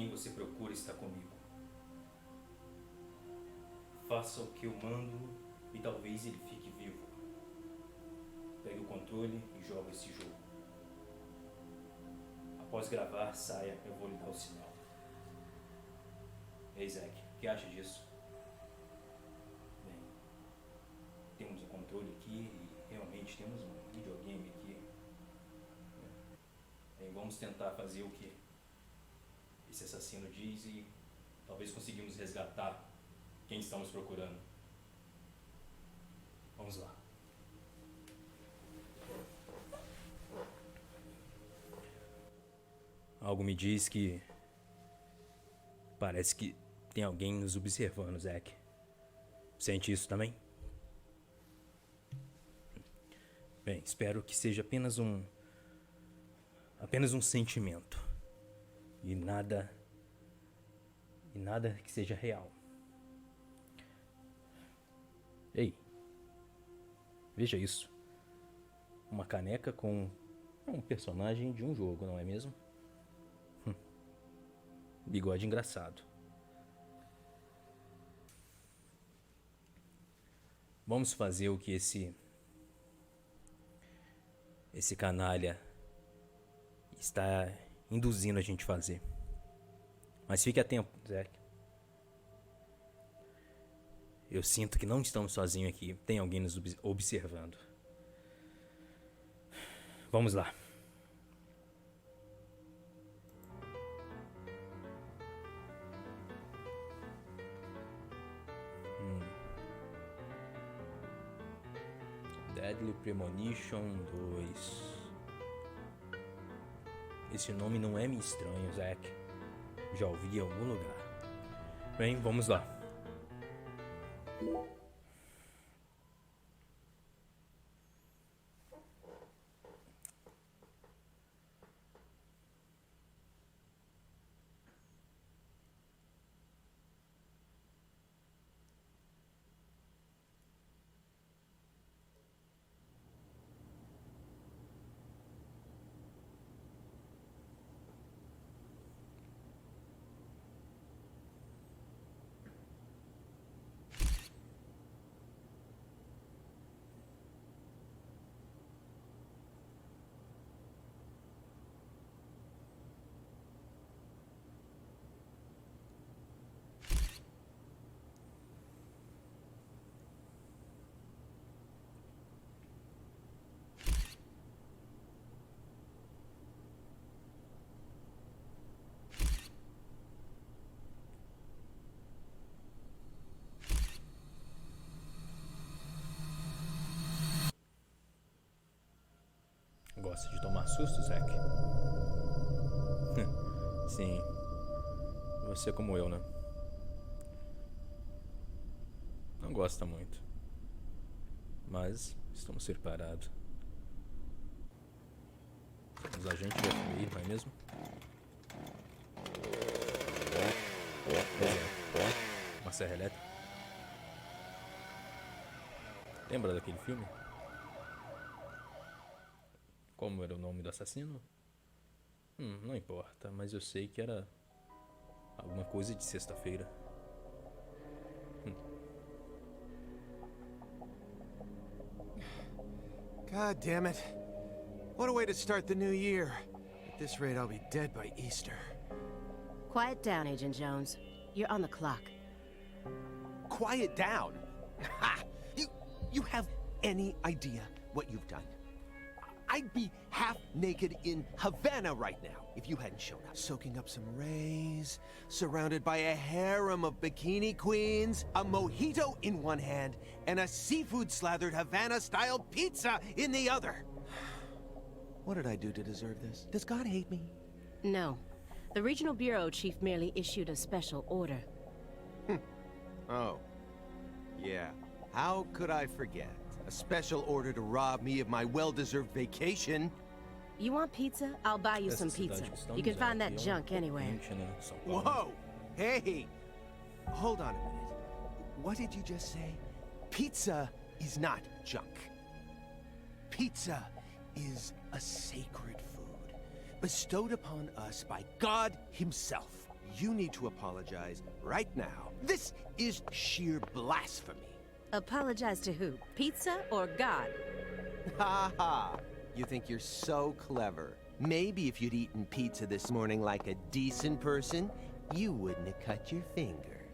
quem você procura está comigo. Faça o que eu mando e talvez ele fique vivo. Pegue o controle e jogue esse jogo. Após gravar, saia, eu vou lhe dar o sinal. Ei, Zack, o que acha disso? Bem, temos o controle aqui e realmente temos um videogame aqui. Bem, vamos tentar fazer o que esse assassino diz e talvez conseguimos resgatar quem estamos procurando. Vamos lá. Algo me diz que parece que tem alguém nos observando, Zack. Sente isso também? Bem, espero que seja apenas um sentimento e nada que seja real. Ei, veja isso. Uma caneca com um personagem de um jogo, não é mesmo? Bigode engraçado. Vamos fazer o que esse canalha está induzindo a gente a fazer. Mas fique atento, Zack. Eu sinto que não estamos sozinhos aqui. Tem alguém nos observando. Vamos lá. Deadly Premonition 2. Esse nome não é me estranho, Zack. Já ouvi em algum lugar. Bem, vamos lá. Gosta de tomar susto, Zack? Sim. Você é como eu, né? Não gosta muito. Mas estamos separados. Somos agente do FBI, não é mesmo? Uma serra elétrica. Lembra daquele filme? Como era o nome do assassino? Não importa, mas eu sei que era alguma coisa de sexta-feira. God damn it. What a way to start the new year. At this rate, I'll be dead by Easter. Quiet down, Agent Jones. You're on the clock. Quiet down? Ha! You have any idea what you've done? I'd be half naked in Havana right now if you hadn't shown up. Soaking up some rays, surrounded by a harem of bikini queens, a mojito in one hand, and a seafood-slathered Havana-style pizza in the other. What did I do to deserve this? Does God hate me? No. The Regional Bureau Chief merely issued a special order. Oh. Yeah. How could I forget? A special order to rob me of my well-deserved vacation. You want pizza? I'll buy you some pizza. You can find that junk anywhere. Whoa! Hey! Hold on a minute. What did you just say? Pizza is not junk. Pizza is a sacred food bestowed upon us by God Himself. you need to apologize right now. This is sheer blasphemy. Apologize to who? Pizza or God? Ha ha! You think you're so clever. Maybe if you'd eaten pizza this morning like a decent person, you wouldn't have cut your finger.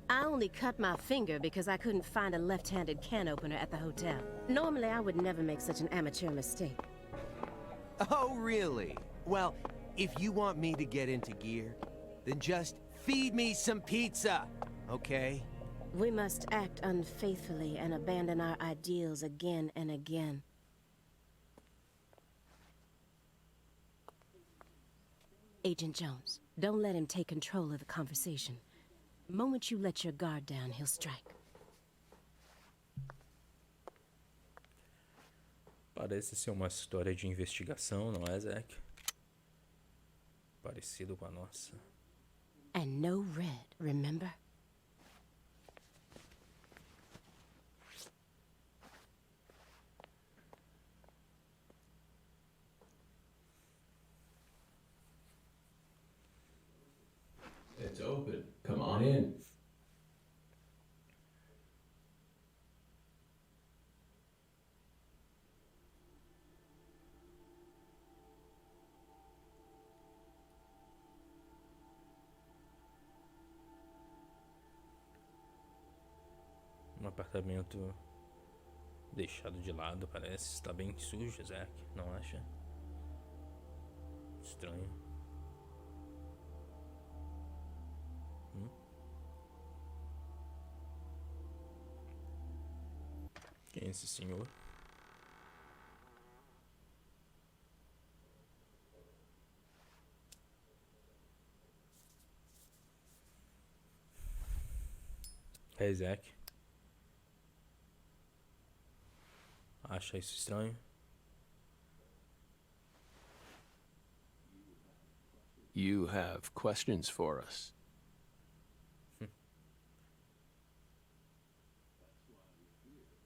I only cut my finger because I couldn't find a left-handed can opener at the hotel. Normally, I would never make such an amateur mistake. Oh, really? Well, if you want me to get into gear, then just feed me some pizza, okay? We must act unfaithfully and abandon our ideals again and again. Agent Jones, don't let him take control of the conversation. The moment you let your guard down, he'll strike. Parece ser uma história de investigação, não é, Zack? Parecido com a nossa. And no red, remember? It's open. Come on in. Um apartamento deixado de lado, parece. Está bem sujo, Zack, não acha? Estranho. Quem é esse senhor? Hey, Zack. Acha isso estranho? You have questions for us.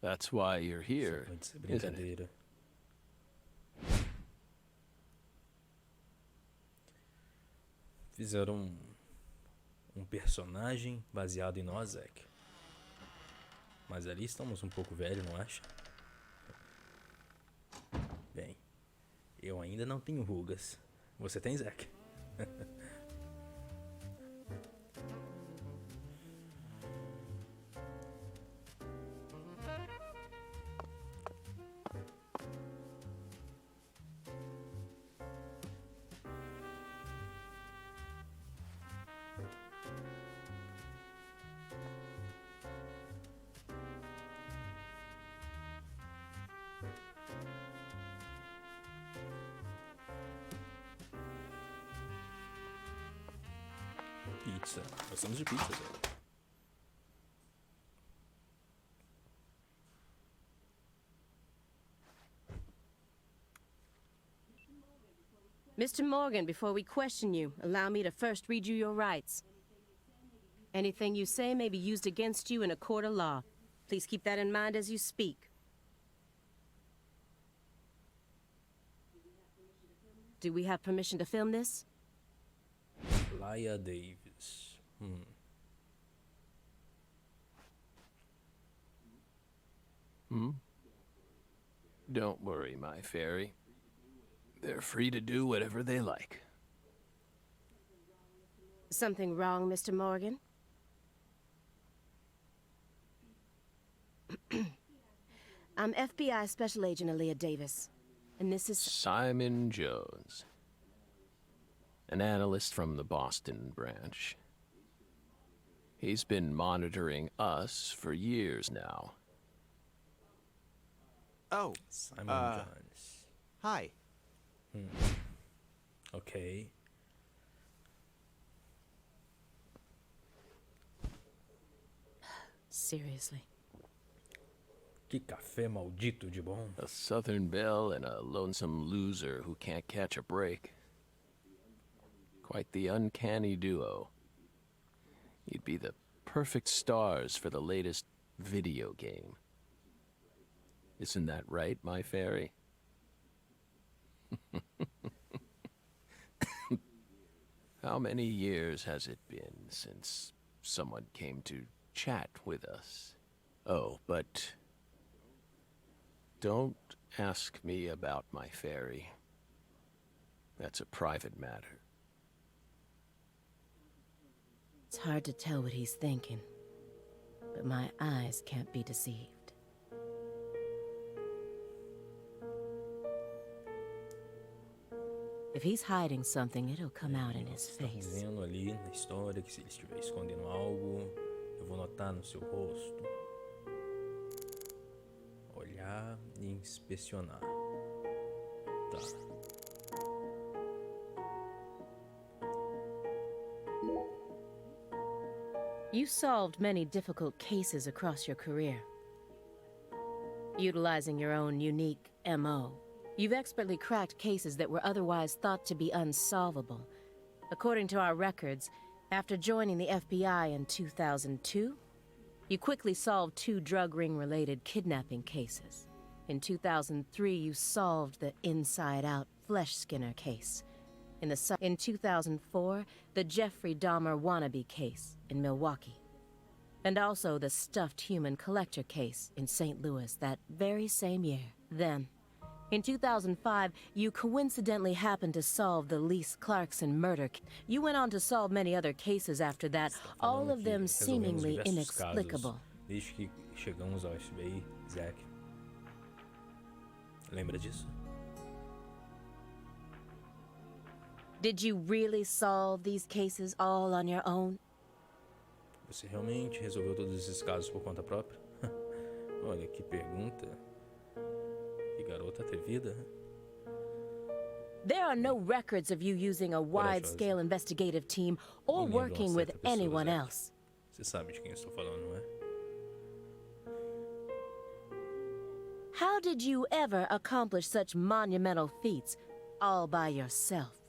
That's why you're here, Pode ser isn't it? brincadeira. Fizeram um personagem baseado em nós, Zack. Mas ali estamos um pouco velhos, não acha? Bem, eu ainda não tenho rugas. Você tem, Zack? Pizza. Gostamos de pizza, Zack. Mr. Morgan, before we question you, allow me to first read you your rights. Anything you say may be used against you in a court of law. Please keep that in mind as you speak. Do we have permission to film this? Laia Davis. Don't worry, my fairy. They're free to do whatever they like. Something wrong, Mr. Morgan? I'm FBI Special Agent Aaliyah Davis, and this is... Simon Jones. An analyst from the Boston branch. He's been monitoring us for years now. Oh, Simon Jones. hi. Ok. Seriously. Que café maldito de bom. A Southern belle and a lonesome loser who can't catch a break. Quite the uncanny duo. You'd be the perfect stars for the latest video game. Isn't that right, my fairy? How many years has it been since someone came to chat with us? Oh, but don't ask me about my fairy. That's a private matter. It's hard to tell what he's thinking, but my eyes can't be deceived. If he's hiding something, it'll come out in his Estão face. dizendo ali na história que se ele estiver escondendo algo, eu vou notar no seu rosto. Olhar e inspecionar. Tá. You solved many difficult cases across your career. Utilizing your own unique MO, you've expertly cracked cases that were otherwise thought to be unsolvable. According to our records, after joining the FBI in 2002, you quickly solved 2 drug ring-related kidnapping cases. In 2003, you solved the Inside Out Flesh Skinner case. In 2004, the Jeffrey Dahmer wannabe case in Milwaukee. And also the stuffed human collector case in St. Louis that very same year. Then, in 2005, you coincidentally happened to solve the Lise Clarkson murder. You went on to solve many other cases after that, all of them seemingly inexplicable. Desde que chegamos ao FBI, Zack. Lembra disso? Did you really solve these cases all on your own? Você realmente resolveu todos esses casos por conta própria? Olha, que pergunta. Que garota atrevida. There are no records of you using a wide-scale investigative team or working with anyone else. Você sabe de quem eu estou falando, não é? How did you ever accomplish such monumental feats all by yourself?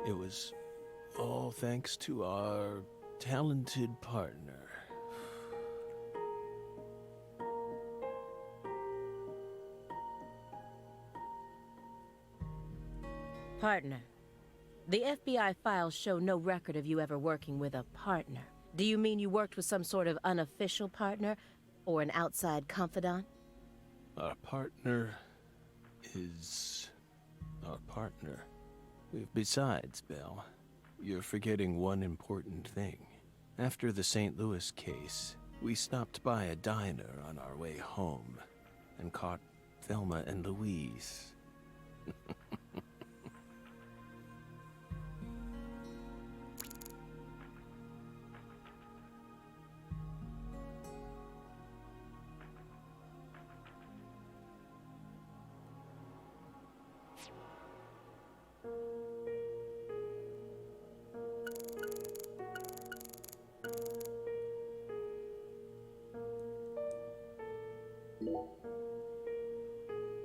It was all thanks to our talented partner. Partner. The FBI files show no record of you ever working with a partner. Do you mean you worked with some sort of unofficial partner or an outside confidant? Our partner is our partner. Besides, Belle, you're forgetting one important thing. After the St. Louis case, we stopped by a diner on our way home and caught Thelma and Louise.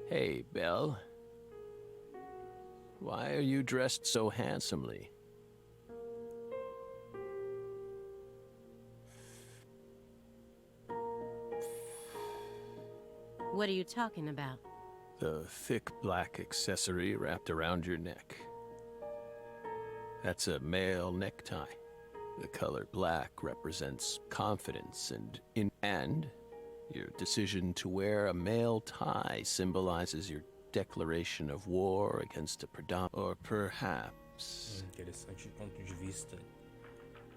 Hey, Belle. Why are you dressed so handsomely? What are you talking about? The thick black accessory wrapped around your neck. That's a male necktie. The color black represents confidence and your decision to wear a male tie symbolizes your declaration of war against a predominant, or perhaps... Interessante ponto de vista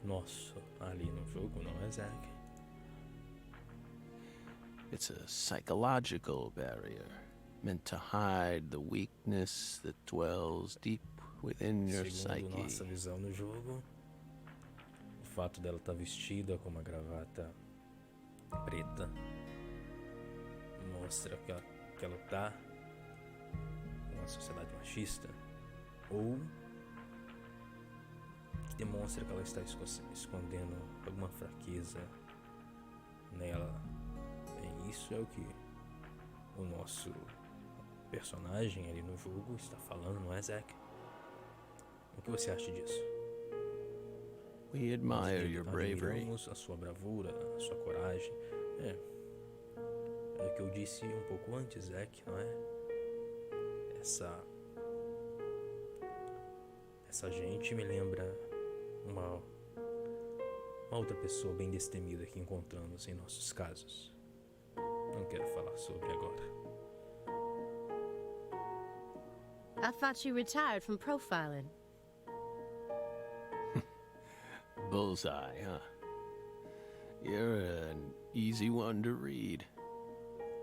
nosso ali no jogo, não é, Zack? It's a psychological barrier, meant to hide the weakness that dwells deep within your Segundo psyche. nossa visão no jogo, o fato dela estar vestida com uma gravata preta mostra que ela tá em uma sociedade machista, ou que demonstra que ela está escondendo alguma fraqueza nela. Bem, isso é o que o nosso personagem ali no jogo está falando, não é, Zack? O que você acha disso? We admire your bravery. Admiramos a sua bravura, a sua coragem. É o que eu disse um pouco antes, Zack, não é? Essa gente me lembra uma outra pessoa bem destemida que encontramos em nossos casos. Não quero falar sobre agora. I thought you retired from profiling. Bullseye, huh? You're an easy one to read.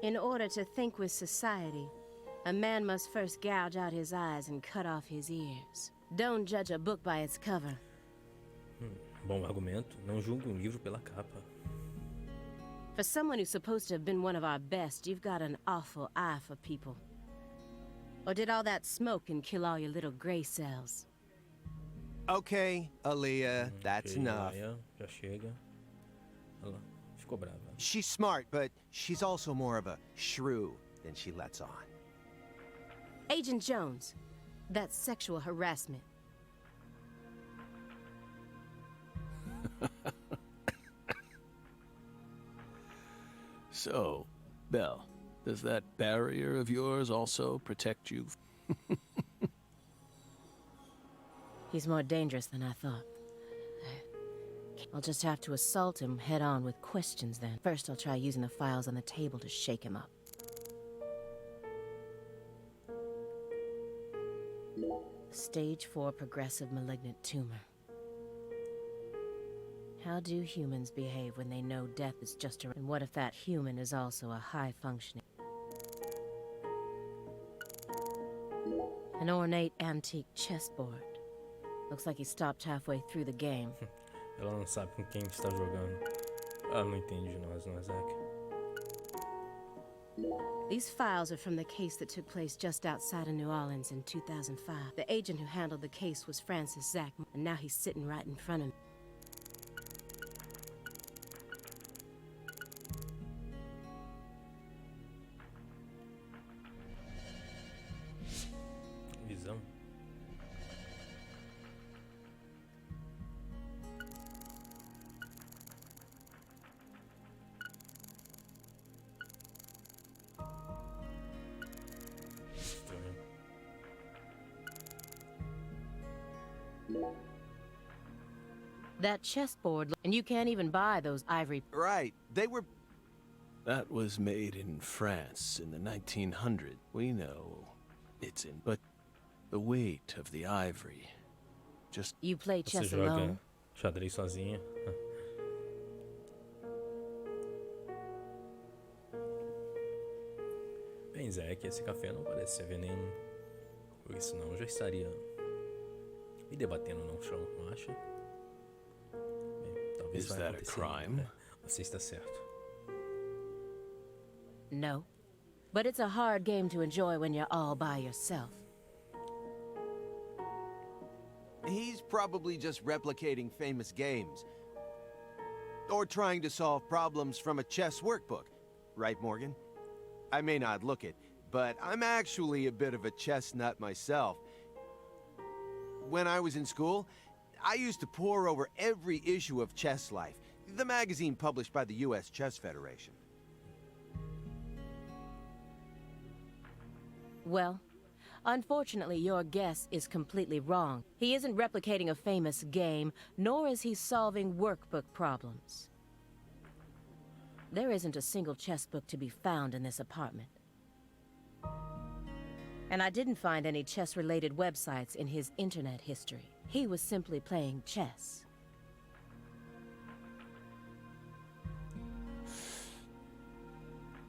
In order to think with society, a man must first gouge out his eyes and cut off his ears. Don't judge a book by its cover. Bom argumento. Não julgue um livro pela capa. For someone who's supposed to have been one of our best, you've got an awful eye for people. Or did all that smoking kill all your little gray cells? Okay, Aaliyah, that's Ok, enough. Aya, já chega. Ela ficou brava. She's smart, but she's also more of a shrew than she lets on. Agent Jones, that's sexual harassment. So, Belle, does that barrier of yours also protect you? He's more dangerous than I thought. I'll just have to assault him head on with questions then. First, I'll try using the files on the table to shake him up. Stage 4 progressive malignant tumor. How do humans behave when they know death is just around? And what if that human is also a high-functioning? An ornate antique chessboard. Looks like he stopped halfway through the game. Ela não sabe com quem está jogando. Ela não entende de nós, não é, Zack? These files are from the case that took place just outside of New Orleans in 2005. The agent who handled the case was Francis Zack, and now he's sitting right in front of me. Visão. Estranho. That chessboard, and you can't even buy those ivory. Right, they were... That was made in France in the 1900s. We know it's in, but the weight of the ivory just... You play Você chess joga alone? xadrez sozinha. Bem, Zack, esse café não parece ser veneno. Porque senão eu já estaria me debatendo no chão, não acha? Bem, talvez Is vai that a acontecer. crime? Você está certo. No. But it's a hard game to enjoy when you're all by yourself. He's probably just replicating famous games. Or trying to solve problems from a chess workbook. Right, Morgan? I may not look it, but I'm actually a bit of a chess nut myself. When I was in school, I used to pore over every issue of Chess Life, the magazine published by the U.S. Chess Federation. Well, unfortunately, your guess is completely wrong. He isn't replicating a famous game, nor is he solving workbook problems. There isn't a single chess book to be found in this apartment. And I didn't find any chess-related websites in his internet history. He was simply playing chess.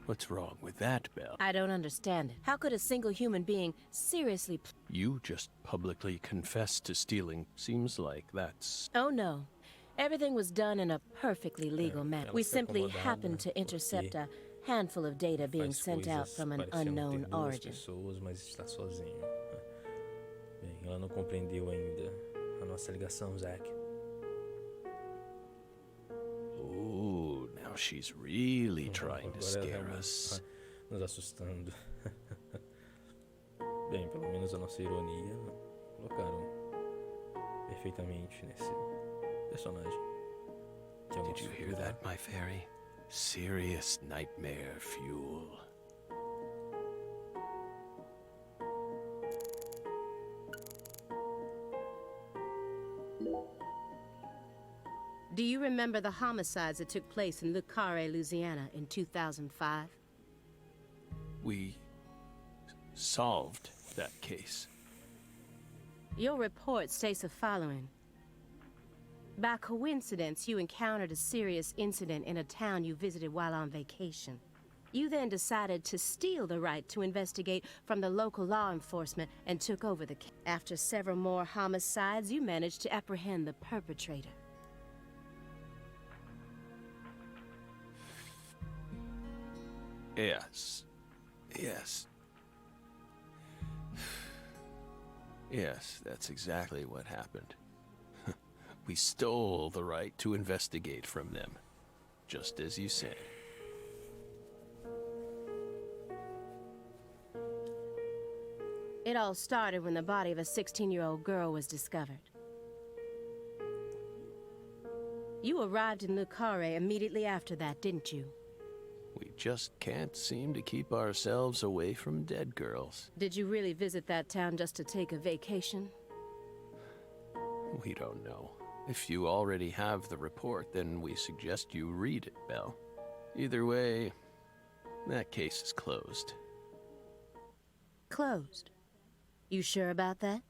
What's wrong with that, Belle? I don't understand it. How could a single human being seriously You just publicly confessed to stealing. Seems like that's... Oh, no. Everything was done in a perfectly legal manner. ela We está simply incomodada happened to intercept a handful of data being Faz sent out coisas from an parecendo unknown ter duas origin. pessoas, mas está sozinho. Bem, ela não compreendeu ainda a nossa ligação, Zack. Oh, now she's really trying to Agora ela scare realmente us. está nos assustando. Bem, pelo menos a nossa ironia colocaram perfeitamente nesse personagem. Que é o Did nosso you hear Curta. that, my fairy? Serious nightmare fuel. Do you remember the homicides that took place in Carré, Louisiana in 2005? We solved that case. Your report states the following. By coincidence, you encountered a serious incident in a town you visited while on vacation. You then decided to steal the right to investigate from the local law enforcement and took over the case. After several more homicides, you managed to apprehend the perpetrator. Yes. Yes. Yes, that's exactly what happened. We stole the right to investigate from them, just as you said. It all started when the body of a 16-year-old girl was discovered. You arrived in Le Carré immediately after that, didn't you? We just can't seem to keep ourselves away from dead girls. Did you really visit that town just to take a vacation? We don't know. If you already have the report, then we suggest you read it, Belle. Either way, that case is closed. Closed? You sure about that?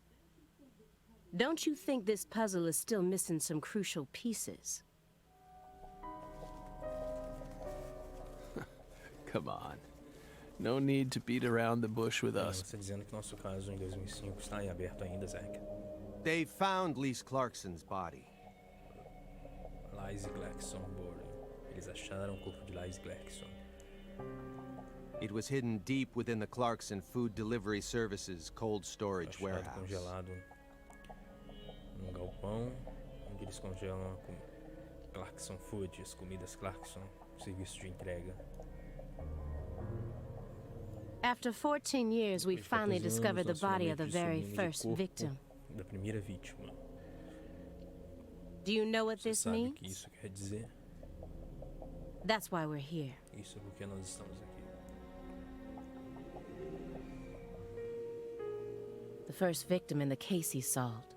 Don't you think this puzzle is still missing some crucial pieces? Come on. No need to beat around the bush with us. Você dizendo que nosso caso em 2005 está em aberto ainda, Zack. They found Lise Clarkson's body. Lise Clarkson Boring. Eles acharam o corpo de Lise Clarkson. It was hidden deep within the Clarkson Food Delivery Services cold storage Achado warehouse. congelado num galpão onde eles congelam Clarkson Foods, comidas Clarkson, serviço de entrega. After 14 years, we finally discovered the body of the very first victim. Da primeira vítima. Do you know what Você this sabe o means? que isso quer dizer? That's why we're here. Isso é porque nós estamos aqui. The first victim in the case he solved,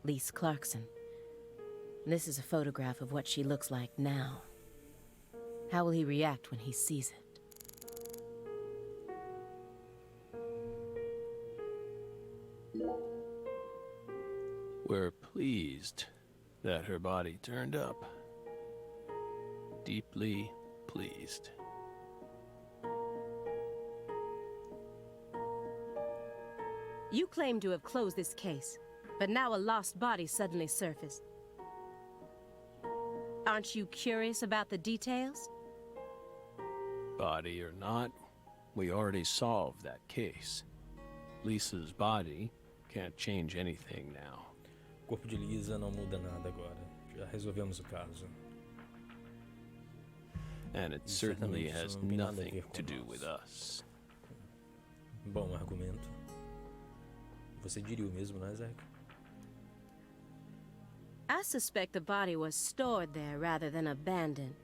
Lise Clarkson. This is a photograph of what she looks like now. How will he react when he sees it? We're pleased that her body turned up. Deeply pleased. You claim to have closed this case, but now a lost body suddenly surfaced. Aren't you curious about the details? Body or not, we already solved that case. Lisa's body can't change anything now. O corpo de Lisa não muda nada agora. Já resolvemos o caso. And it certainly has nothing to do with us. Bom argumento. Você diria o mesmo, né, Zack? I suspect the body was stored there rather than abandoned,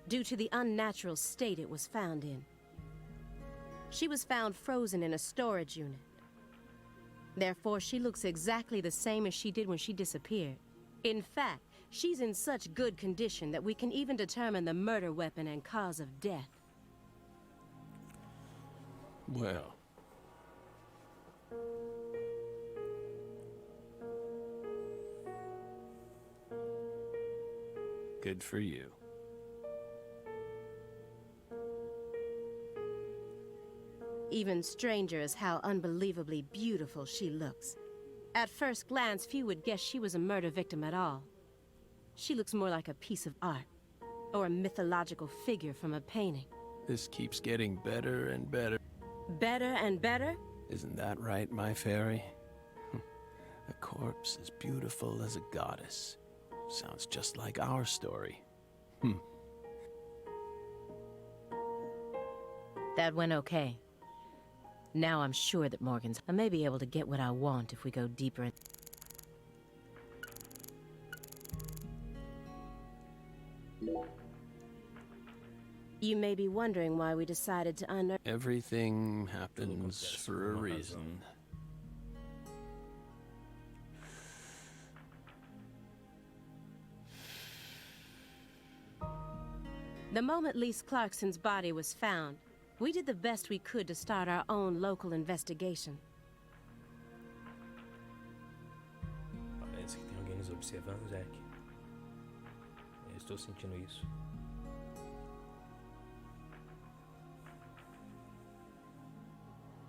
due to the unnatural state it was found in. She was found frozen in a storage unit. Therefore, she looks exactly the same as she did when she disappeared. In fact, she's in such good condition that we can even determine the murder weapon and cause of death. Well, good for you. Even stranger is how unbelievably beautiful she looks. At first glance, few would guess she was a murder victim at all. She looks more like a piece of art, or a mythological figure from a painting. This keeps getting better and better. Better and better? Isn't that right, my fairy? A corpse as beautiful as a goddess. Sounds just like our story. That went okay. Now I'm sure that I may be able to get what I want if we go deeper in. You may be wondering why we decided to unearth. Everything happens for a reason. The moment Lise Clarkson's body was found, we did the best we could to start our own local investigation. Parece que tem alguém nos observando, Jack. Eu estou sentindo isso.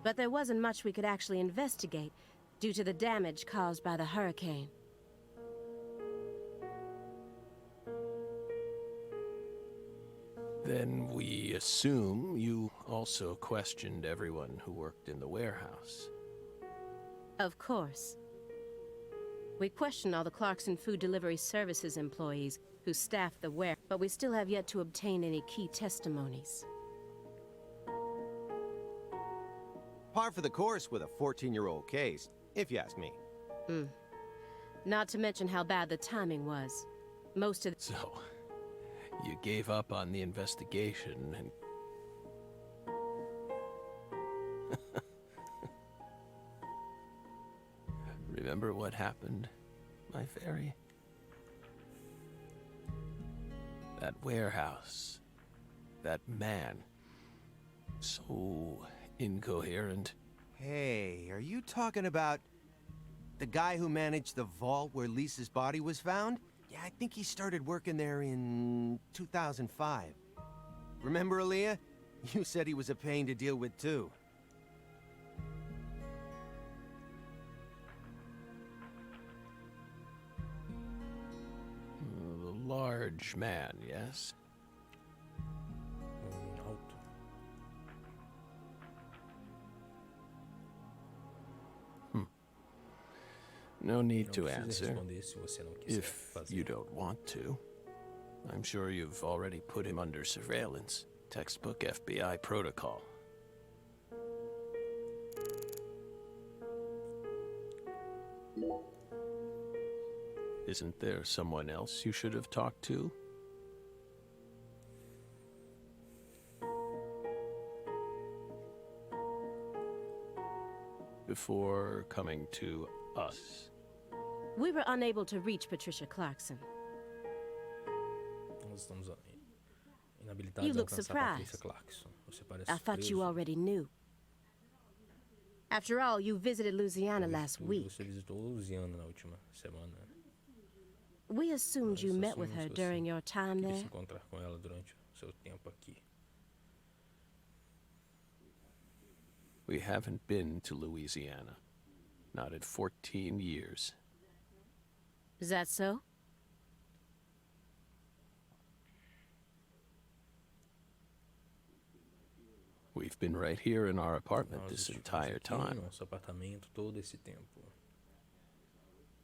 But there wasn't much we could actually investigate due to the damage caused by the hurricane. Then we assume you also questioned everyone who worked in the warehouse. Of course. We questioned all the Clarkson Food Delivery Services employees who staffed the warehouse, but we still have yet to obtain any key testimonies. Par for the course with a 14-year-old case, if you ask me. Not to mention how bad the timing was. Most of the... So, you gave up on the investigation and... Remember what happened, my fairy? That warehouse. That man. So incoherent. Hey, are you talking about the guy who managed the vault where Lisa's body was found? Yeah, I think he started working there in 2005. Remember, Aaliyah? You said he was a pain to deal with, too. The large man, yes? Alto. No need Não to precisa answer, responder se você não quiser if fazer. you don't want to. I'm sure you've already put him under surveillance. Textbook FBI protocol. Isn't there someone else you should have talked to? Before coming to us. We were unable to reach Patricia Clarkson. Nós estamos You inabilitados a look alcançar surprised. Patrícia Clarkson. Você parece I thought you surpreso. already knew. After all, you visited Louisiana last week. Você visitou Louisiana na última semana. We assumed you Nós met with her assumimos que during você your time queria there. se encontrar com ela durante o seu tempo aqui. We haven't been to Louisiana. Not in 14 years. Is that so? We've been right here in our apartment Nós this estivemos entire aqui no time. nosso apartamento todo esse tempo.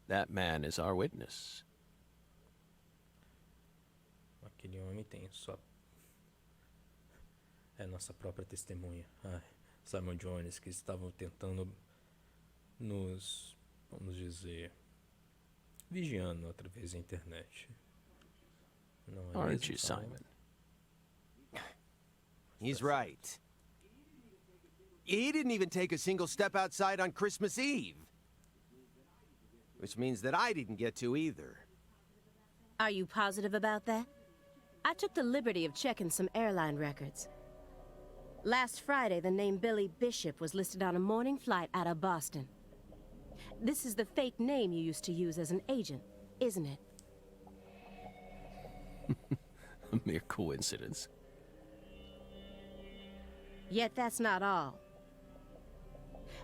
That man is our witness. Aquele homem tem só... É nossa própria testemunha. Ai, Simon Jones, que estavam tentando nos, vamos dizer, vigiando através da internet. Não é Aren't mesmo, you, Simon? He's right. He didn't even take a single step outside on Christmas Eve. Which means that I didn't get to either. Are you positive about that? I took the liberty of checking some airline records. Last Friday, the name Billy Bishop was listed on a morning flight out of Boston. This is the fake name you used to use as an agent, isn't it? A mere coincidence. Yet that's not all.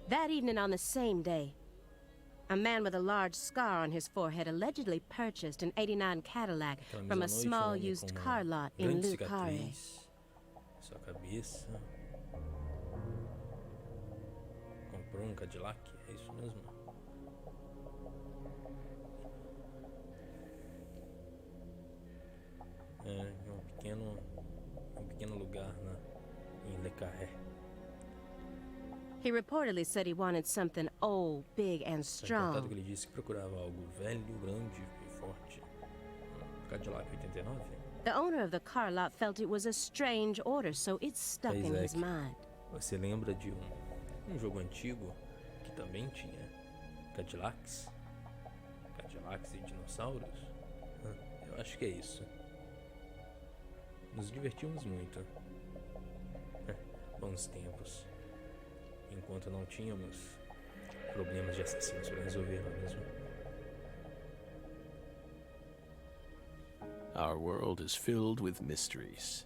That evening on the same day, a man with a large scar on his forehead allegedly purchased an '89 Cadillac Aquela from mesma a noite, small homem used com uma car lot in grande Lou Carré. cicatriz em sua cabeça. Comprou Cadillac, é isso mesmo? É, em um pequeno lugar em Le Carré. He reportedly said he wanted something old, big, and Foi strong. contado que ele disse que procurava algo velho, grande e forte. Cadillac 89? The owner of the car lot felt it was a strange order, so it stuck in his mind. Você lembra de um jogo antigo que também tinha Cadillacs? Cadillacs e dinossauros? Eu acho que é isso. Nos divertimos muito. Bons tempos. Enquanto não tínhamos problemas de assassinos para resolver, não é mesmo? Our world is filled with mysteries.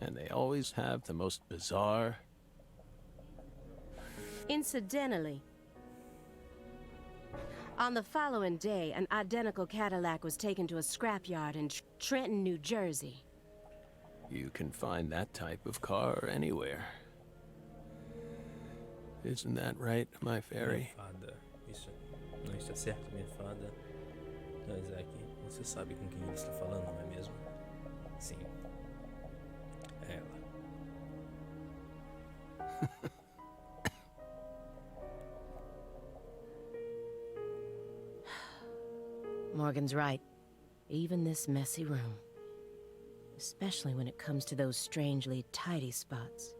And they always have the most bizarre... Incidentally, on the following day, an identical Cadillac was taken to a scrapyard in Trenton, New Jersey. You can find that type of car anywhere. Isn't that right, my fairy? Minha fada. Isso não está certo, minha fada. Isaac, você sabe com quem ele está falando, não é mesmo? Sim. É ela. Morgan's right. Even this messy room. Especially when it comes to those strangely tidy spots.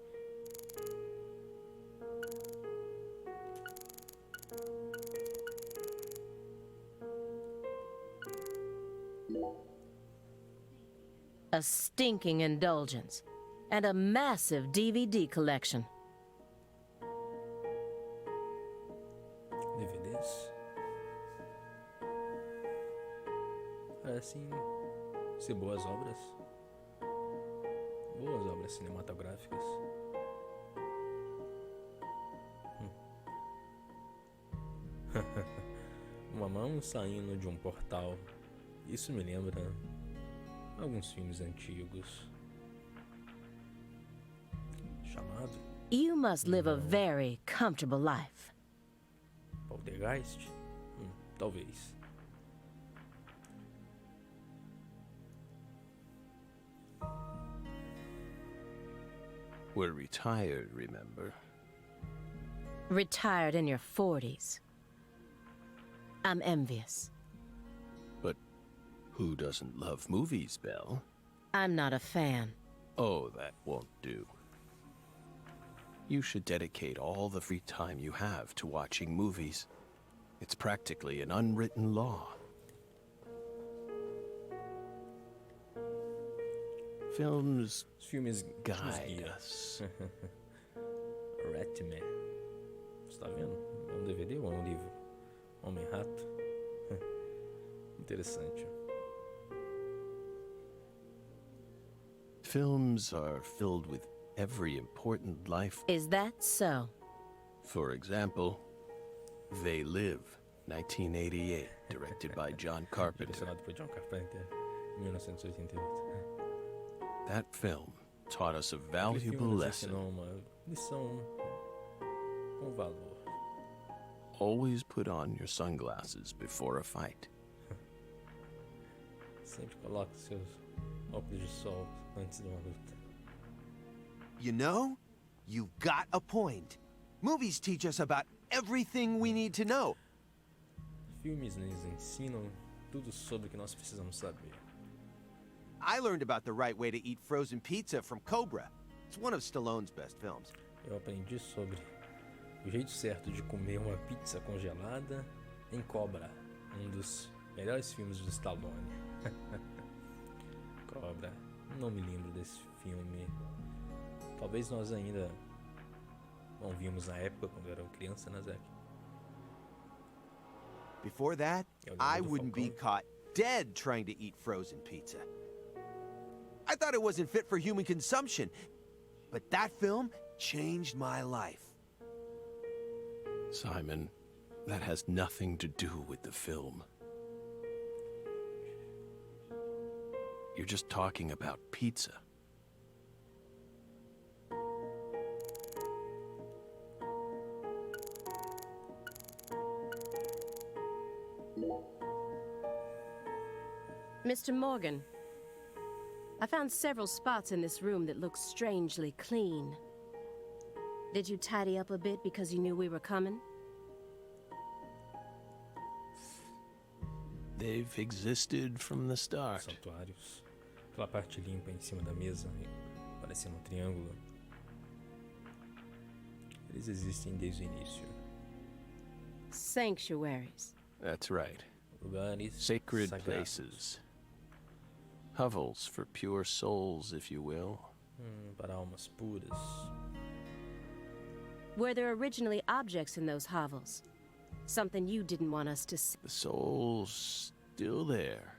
A stinking indulgence. And a massive DVD collection. DVDs? Parecem ser boas obras. Boas obras cinematográficas. Uma mão saindo de um portal. Isso me lembra alguns filmes antigos. Chamado You must live a very comfortable life. Poltergeist? Talvez. We're retired, remember? Retired in your 40s. I'm envious. But who doesn't love movies, Belle? I'm not a fan. Oh, that won't do. You should dedicate all the free time you have to watching movies. It's practically an unwritten law. Films guide us. Ratman. Você tá vendo? É um DVD ou é um livro? Homem-Rato? Interessante. Films are filled with every important life. Is that so? For example, They Live, 1988, directed by John Carpenter. Direccionado por John Carpenter, 1988. That film taught us a Aquele valuable filme nos lesson. ensinou uma lição com valor. Always put on your sunglasses before a fight. Sempre coloque seus óculos de sol antes de uma luta. You know, you've got a point. Movies teach us about everything we need to know. Filmes nos ensinam tudo sobre o que nós precisamos saber. I learned about the right way to eat frozen pizza from Cobra. It's one of Stallone's best films. Eu aprendi sobre o jeito certo de comer uma pizza congelada em Cobra, um dos melhores filmes do Stallone. Cobra, não me lembro desse filme. Talvez nós ainda não vimos na época quando eu era criança, né, Zack? Before that, I wouldn't be caught dead trying to eat frozen pizza. I thought it wasn't fit for human consumption, but that film changed my life. Simon, that has nothing to do with the film. You're just talking about pizza. Mr. Morgan, I found several spots in this room that look strangely clean. Did you tidy up a bit because you knew we were coming? They've existed from the start. Santuários. Aquela parte limpa em cima da mesa, parecendo um triângulo. Eles existem desde o início. Sanctuaries. That's right. Lugares Sacred sagrados. places. Hovels for pure souls, if you will. Para almas puras. Were there originally objects in those hovels? Something you didn't want us to see? The soul's still there.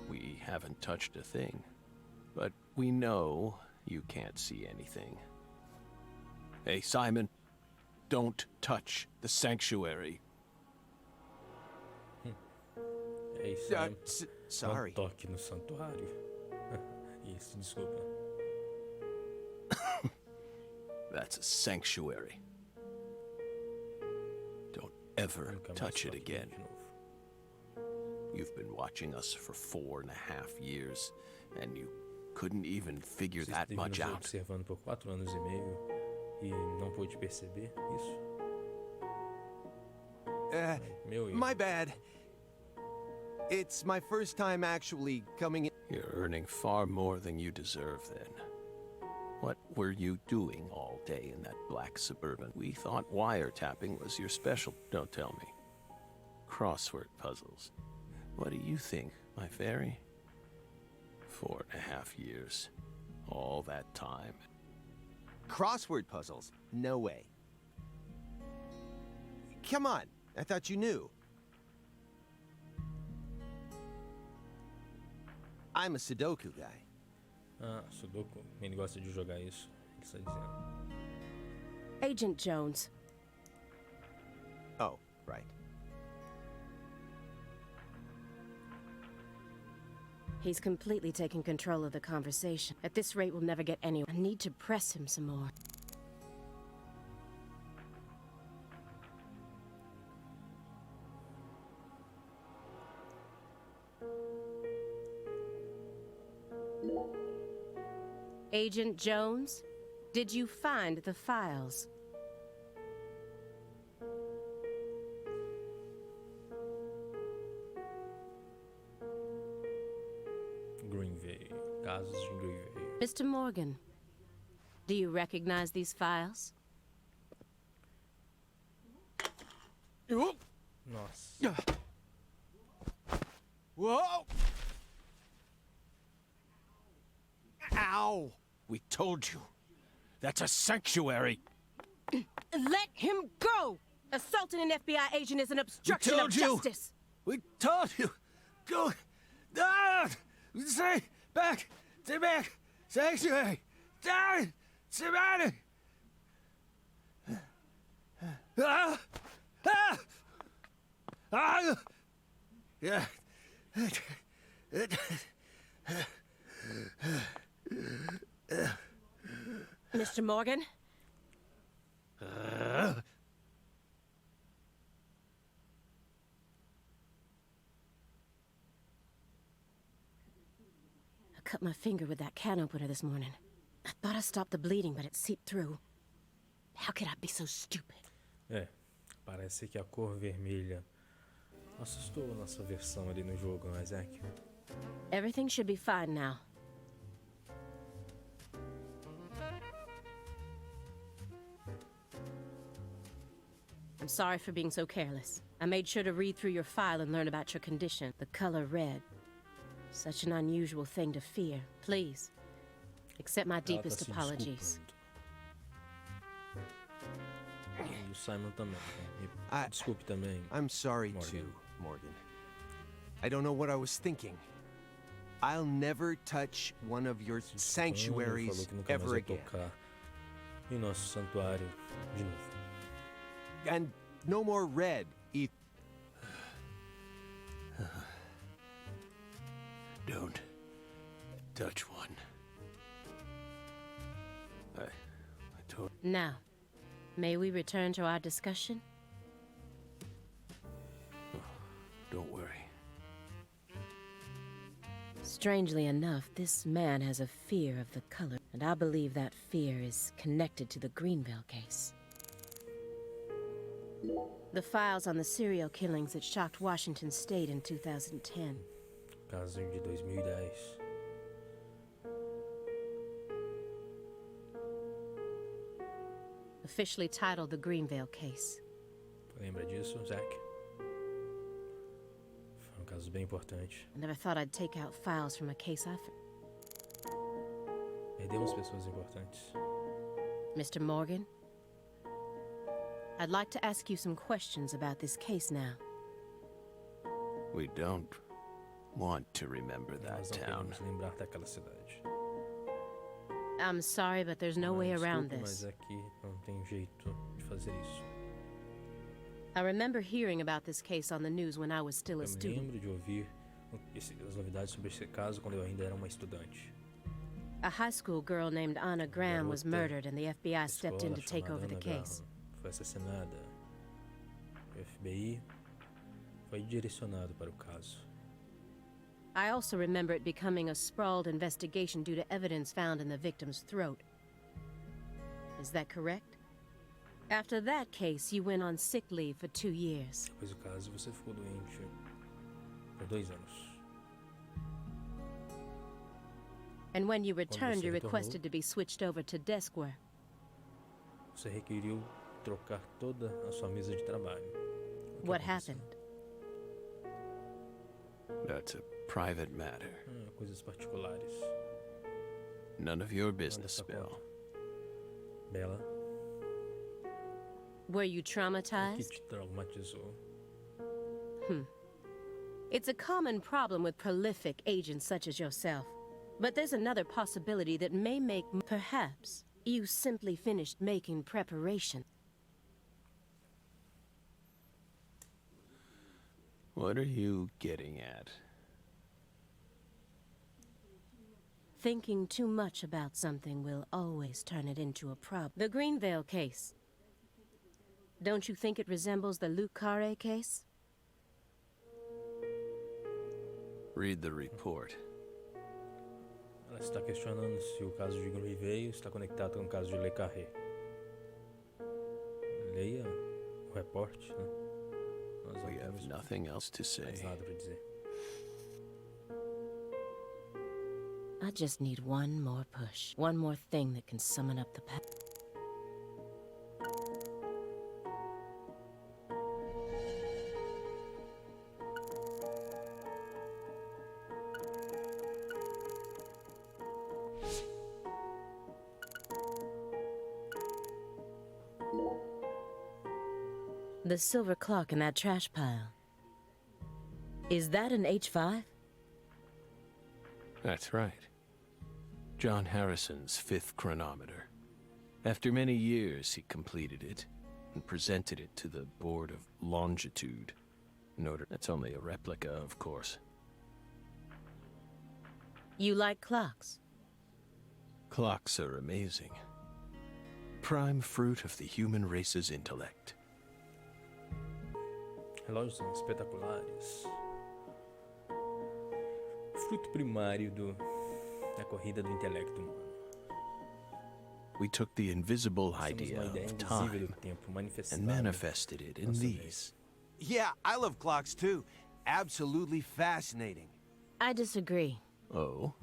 We haven't touched a thing. But we know you can't see anything. Hey, Simon, don't touch the sanctuary. É isso, né? Sorry. Não toque no santuário. Isso, desculpa. That's a sanctuary. Don't ever Nunca mais touch it toque again. de novo. You've been watching us for 4.5 years, and you couldn't even figure Você that esteve much nos out. observando por 4 anos e meio e não pôde perceber isso? Meu erro. My bad. It's my first time actually coming in. You're earning far more than you deserve then. What were you doing all day in that black Suburban? We thought wiretapping was your special. Don't tell me. Crossword puzzles. What do you think, my fairy? 4.5 years. All that time. Crossword puzzles? No way. Come on, I thought you knew. I'm a Sudoku guy. Ah, Sudoku. Ele gosta de jogar isso. Ele está dizendo. Agent Jones. Oh, right. He's completely taken control of the conversation. At this rate, we'll never get anywhere. I need to press him some more. Agent Jones, did you find the files? Greenville. Casos de Greenville. Mr. Morgan, do you recognize these files? Nossa. Whoa! Ow! We told you. That's a sanctuary. Let him go! Assaulting an FBI agent is an obstruction of told you. justice. We told you. Go. Down. Stay back. Stay back. Sanctuary. Down. Savannah. Ah. Ah. Ah. Yeah. Mr. Morgan? I cut my finger with that can opener this morning. I thought I stopped the bleeding, but it seeped through. How could I be so stupid? É, parece que a cor vermelha assustou a nossa versão ali no jogo, Isaac. Everything should be fine now. I'm sorry for being so careless. I made sure to read through your file and learn about your condition. The color red. Such an unusual thing to fear. Please, accept my Ela tá deepest se apologies. desculpando. E o Simon também. I- Desculpe também. I'm sorry Morgan. too, Morgan. I don't know what I was thinking. I'll never touch one of your Falou sanctuaries que nunca ever mais vai again. tocar em nosso santuário de novo. And no more red either. Don't touch one. I told. Now, may we return to our discussion? Don't worry. Strangely enough, this man has a fear of the color, and I believe that fear is connected to the Greenville case. The files on the serial killings that shocked Washington State in 2010. Caso de 2010. Officially titled the Greenvale Case. Lembra disso, Zack? Foi um caso bem importante. I never thought I'd take out files from a case Perdemos pessoas importantes. Mr. Morgan, I'd like to ask you some questions about this case now. We don't want to remember that Nós não town. queremos lembrar daquela cidade. I'm sorry, but there's no way around Desculpe, this. mas aqui não tem jeito de fazer isso. I remember hearing about this case on the news when I was still a Eu me student. lembro de ouvir as novidades sobre esse caso quando eu ainda era uma estudante. A high school girl named Anna Graham was Garota murdered and the FBI stepped in escola to take chamada over the Ana case. Graham foi assassinada. O FBI foi direcionado para o caso. I also remember it becoming a sprawled investigation due to evidence found in the victim's throat. Is that correct? After that case, you went on sick leave for 2 years. Depois do caso, você ficou doente por 2 anos. And when you returned, você you retornou- requested to be switched over to desk work. Você requeriu trocar toda a sua mesa de trabalho. O que What aconteceu? happened? That's a private matter. Coisas particulares. None of your Nada business, dessa Bill. conta. Bela, Were you o que traumatized? te traumatizou? It's a common problem with prolific agents such as yourself. But there's another possibility that may make... Perhaps you simply finished making preparation. What are you getting at? Thinking too much about something will always turn it into a problem. The Greenvale case. Don't you think it resembles the Luke Carré case? Read the report. Ela está questionando se o caso de Greenvale está conectado com o caso de Le Carré. Leia o reporte, né? Nós não We have temos nothing else to mais say. nada para dizer. I just need one more push. One more thing that can summon up the past. The silver clock in that trash pile. Is that an H5? That's right. John Harrison's 5th chronometer. After many years, he completed it and presented it to the Board of Longitude. In order, that's only a replica, of course. You like clocks? Clocks are amazing. Prime fruit of the human race's intellect. Relógios são espetaculares. Fruto primário da corrida do intelecto humano. We took the invisible Temos idea uma ideia of invisível time do tempo and manifestada. manifested it in Nossa these. Yeah, I love clocks too. Absolutely fascinating. I disagree. Oh?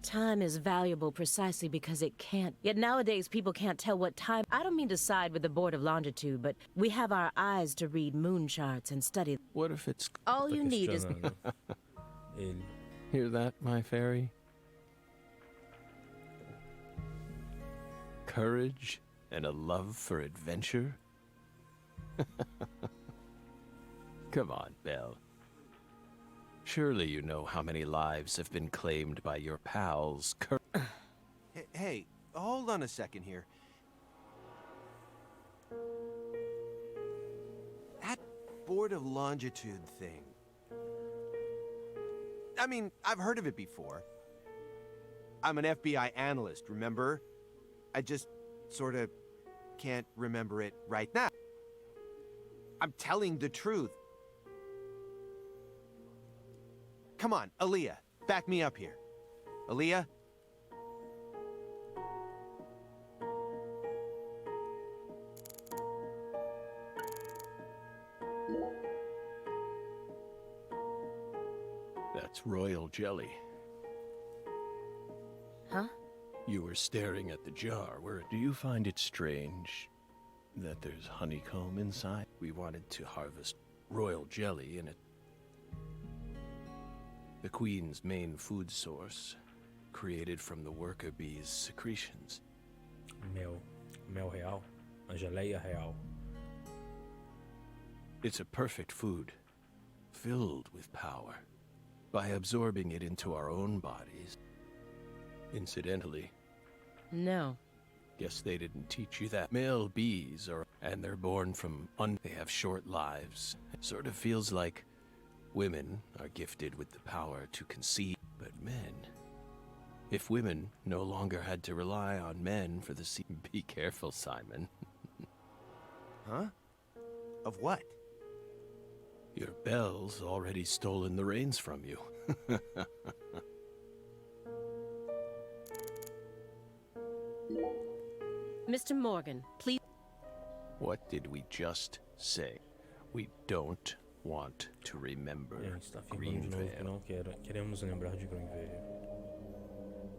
Time is valuable precisely because it can't. Yet nowadays, people can't tell what time. I don't mean to side with the Board of Longitude, but we have our eyes to read moon charts and study. What if it's... All Tá you need is. questionando ele. Hear that, my fairy? Courage and a love for adventure? Come on, Belle. Surely you know how many lives have been claimed by your pals. Hey, hold on a second here. That Board of Longitude thing. I mean, I've heard of it before. I'm an FBI analyst, remember? I just sort of can't remember it right now. I'm telling the truth. Come on, Aaliyah, back me up here. Aaliyah? It's royal jelly. Huh? You were staring at the jar. Do you find it strange that there's honeycomb inside? We wanted to harvest royal jelly in it. The queen's main food source, created from the worker bee's secretions. Mel real, a geleia real. It's a perfect food, filled with power. By absorbing it into our own bodies. Incidentally, No. guess they didn't teach you that. Male bees and they're born from they have short lives. It sort of feels like women are gifted with the power to conceive, but men. If women no longer had to rely on men for the be careful, Simon. Huh? Of what? Your Belle's already stolen the reins from you. Mr. Morgan, please. What did we just say? We don't want to remember E a gente tá afirmando de novo que não queremos lembrar de Greenvale.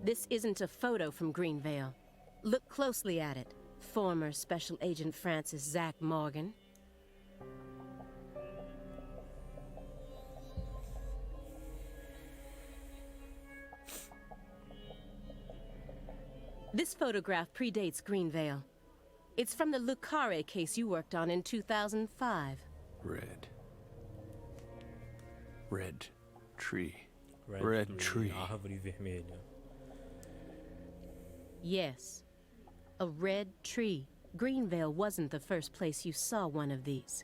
This isn't a photo from Greenvale. Look closely at it. Former Special Agent Francis Zach Morgan. This photograph predates Greenvale. It's from the Carré case you worked on in 2005. Red tree. Red tree. Árvore vermelha. Yes, a red tree. Greenvale wasn't the first place you saw one of these.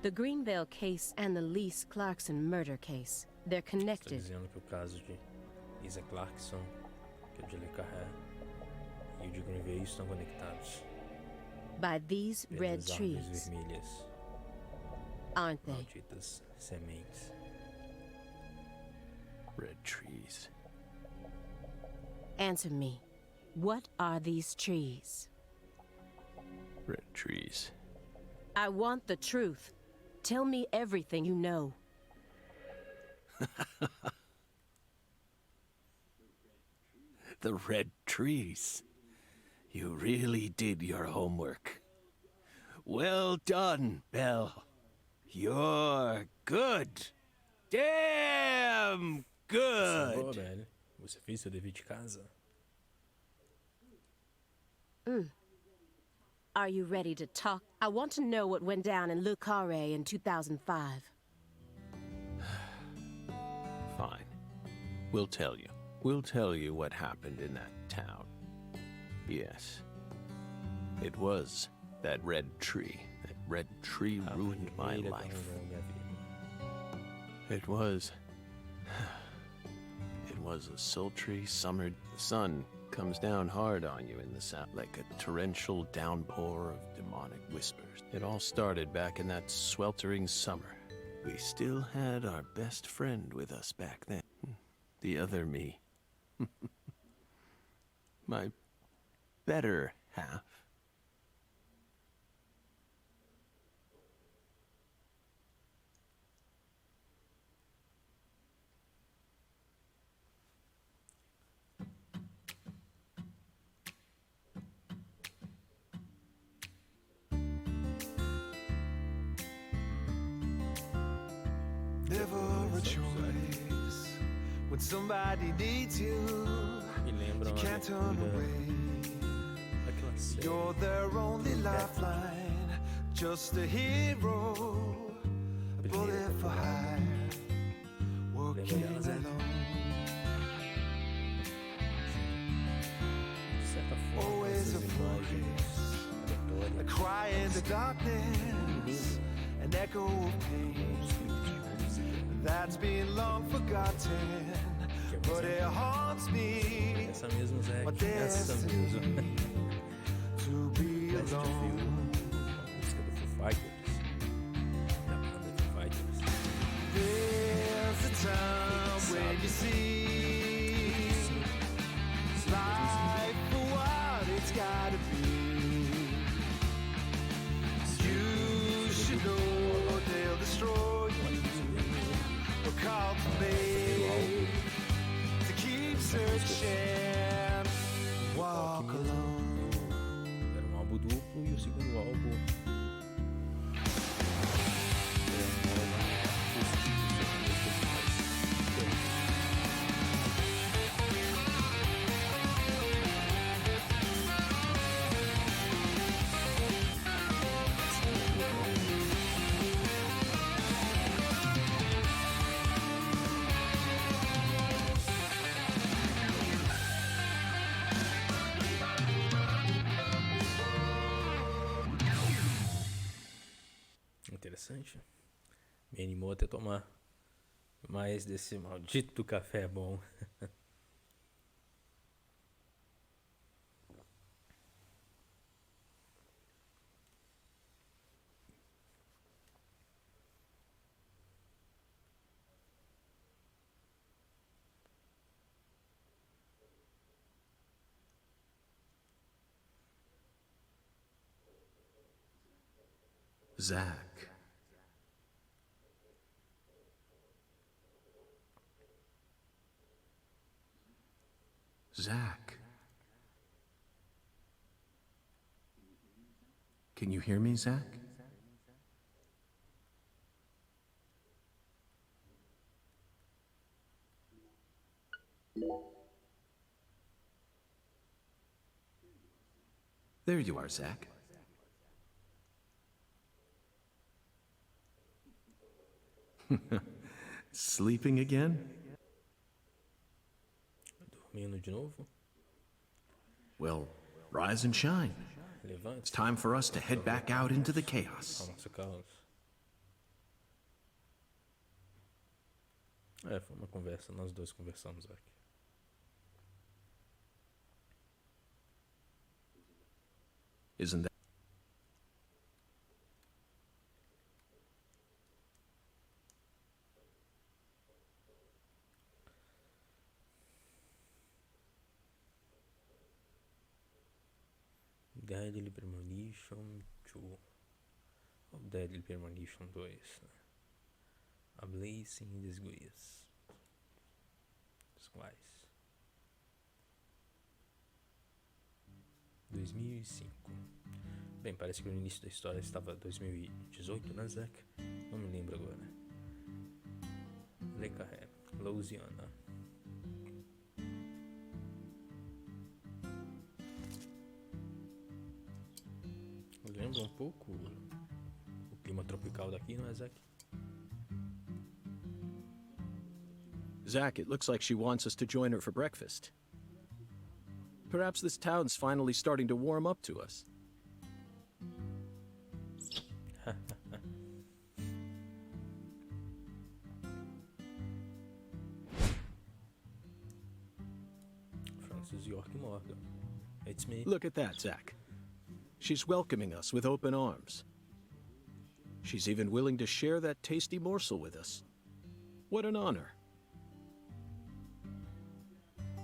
The Greenvale case and the Lise Clarkson murder case, they're Estou connected. dizendo que o caso de Isa Clarkson, que é de Carré, e o de Greenvale estão conectados. By these red Pelas árvores trees, vermelhas, aren't they? malditas sementes. Red trees. Answer me. What are these trees? Red trees. I want the truth. Tell me everything you know. The red trees. You really did your homework. Well done, Belle. You're good. Damn Boa, good. Belle. Você fez seu dever de casa? Are you ready to talk? I want to know what went down in Le Carré in 2005. Fine. We'll tell you. We'll tell you what happened in that town. Yes. It was that red tree. That red tree A ruined my vermelha life. derrubou minha vida. It was... It was a sultry summer. The sun comes down hard on you in the south like a torrential downpour of demonic whispers. It all started back in that sweltering summer. We still had our best friend with us back then. The other me. My better half. Never a choice when somebody needs you. Me lembra You uma can't turn leitura away. daquela série. You're their only lifeline, just a hero, a bullet for hire, working delas, é? alone. De certa forma, Always a essas imagens a aleatórias, cry in the darkness, an echo of pain that's been long forgotten, but it haunts me. essa mesma Zé, My essa mesma. destiny to be Best of You, alone. a música do Foo Fighters, da banda Foo Fighters. There's a time when you see life for what it's gotta be. You should know they'll destroy you. They'll cultivate e o segundo álbum interessante. Me animou até tomar mais desse maldito café bom. Zach. Zach. Can you hear me, Zach? There you are, Zach. Sleeping again? Dormindo de novo? Well, rise and shine. Levante. It's time for us to head back out into the chaos. Ao nosso caos. Foi uma conversa, nós dois conversamos aqui. Isn't that? Deadly Premonition 2. Ou Deadly Premonition 2. A Blazing Disguise. Quais? 2005. Bem, parece que no início da história estava 2018, né, Zack? Não me lembro agora. Le Carré, Louisiana. Lembra um pouco o clima tropical daqui, não é, Zack? Zach, it looks like she wants us to join her for breakfast. Perhaps this town's finally starting to warm up to us. Francis York Morgan. It's me. Look at that, Zach. She's welcoming us with open arms. She's even willing to share that tasty morsel with us. What an honor.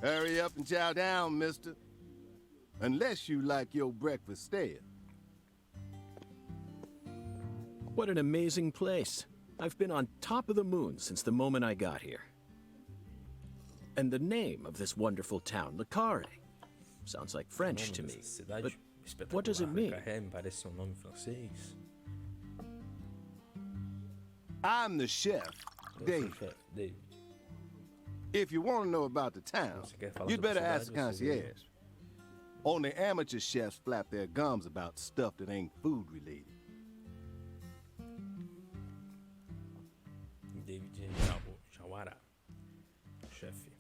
Hurry up and chow down, mister. Unless you like your breakfast stale. What an amazing place. I've been on top of the moon since the moment I got here. And the name of this wonderful town, Le Carré, sounds like French to me. But what does it mean? Carré me parece nome francês. I'm the chef, Dave. Dave. If you want to know about the town, you'd better ask the concierge. Only amateur chefs flap their gums about stuff that ain't food related. David Jawara, chefe.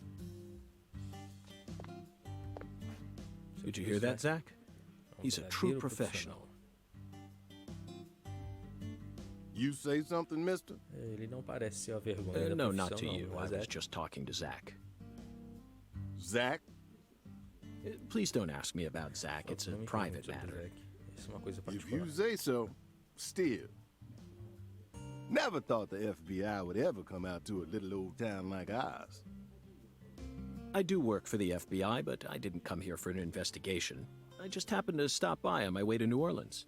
Did you hear that, Zach? He's a true professional. You say something, mister? Ele não parece ser a vergonha da No, profissão, not to you. não, I was Zach. just talking to Zach. Zach? Please don't ask me about Zach. It's a Não me private pergunte sobre matter. Zack. Isso é uma coisa If particular. you say so, still. Never thought the FBI would ever come out to a little old town like ours. I do work for the FBI, but I didn't come here for an investigation. I just happened to stop by on my way to New Orleans.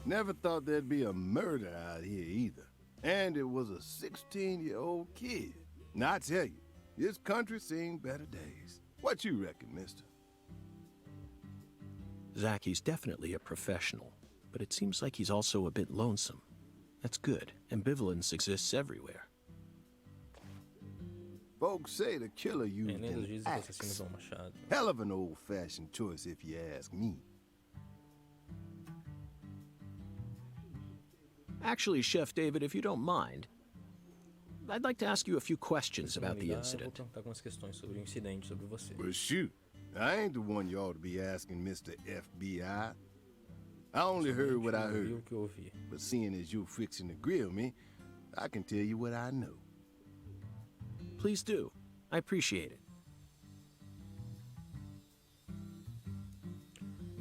Never thought there'd be a murder out here either. And it was a 16-year-old kid. Now, I tell you, this country's seen better days. What you reckon, mister? Zach, he's definitely a professional, but it seems like he's also a bit lonesome. That's good. Ambivalence exists everywhere. Folks say the killer used Bem, lendo an dizem que o assassino axe. usou um machado. Hell of an old-fashioned choice, if you ask me. Actually, Chef David, if you don't mind, I'd like to ask you a few questions Se about the não ligar, eu vou incident. perguntar algumas questões sobre o incidente, sobre você. But shoot, I ain't the one you ought to be asking, Mr. FBI. I only heard what I Somente ouvi heard. o que eu ouvi. But seeing as you're fixing to grill me, I can tell you what I know. Please do. I appreciate it.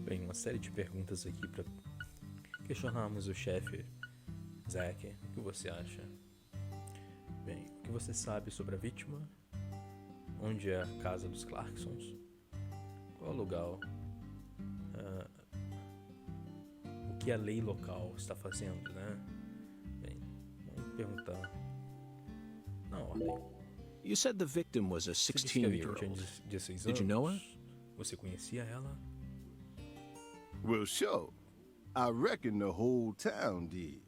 Bem, uma série de perguntas aqui para questionarmos o chefe Zack. O que você acha? Bem, o que você sabe sobre a vítima? Onde é a casa dos Clarksons? Qual é o lugar? O que a lei local está fazendo, né? Bem, vamos perguntar na ordem. You said the victim was a Você disse que a vítima tinha 16-year-old. 16 Did you know her? anos. Você conhecia ela? Well, sure. I reckon the whole town did.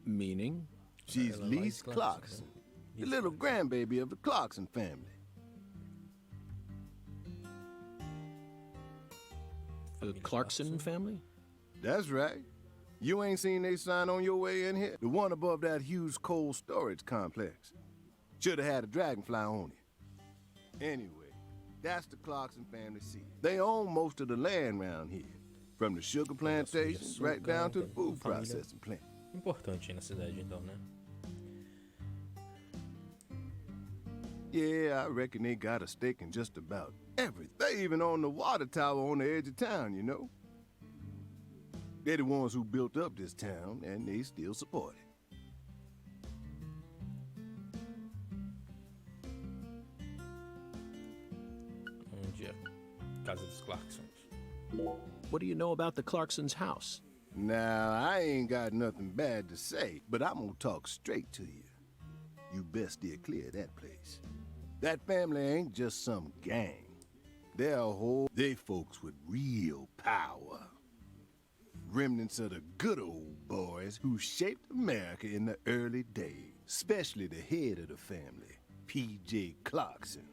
Meaning? She's Ela é Lise Lise Clarkson, the Lise little Clarkson. grandbaby of the Clarkson family. The Família Clarkson family? That's right. You ain't seen they sign on your way in here? The one above that huge cold storage complex. Should have had a dragonfly on it. Anyway, that's the Clarkson family seat. They own most of the land around here, from the sugar plantations right down to the food processing plant. Importante aí na cidade, então, né? Yeah, I reckon they got a stake in just about everything. They even own the water tower on the edge of town, you know? They're the ones who built up this town, and they still support it. Onde é a casa dos Clarksons? What do you know about the Clarkson's house? Now, I ain't got nothing bad to say, but I'm gonna talk straight to you. You best steer clear of that place. That family ain't just some gang. They folks with real power. Remnants of the good old boys who shaped America in the early days. Especially the head of the family, P.J. Clarkson.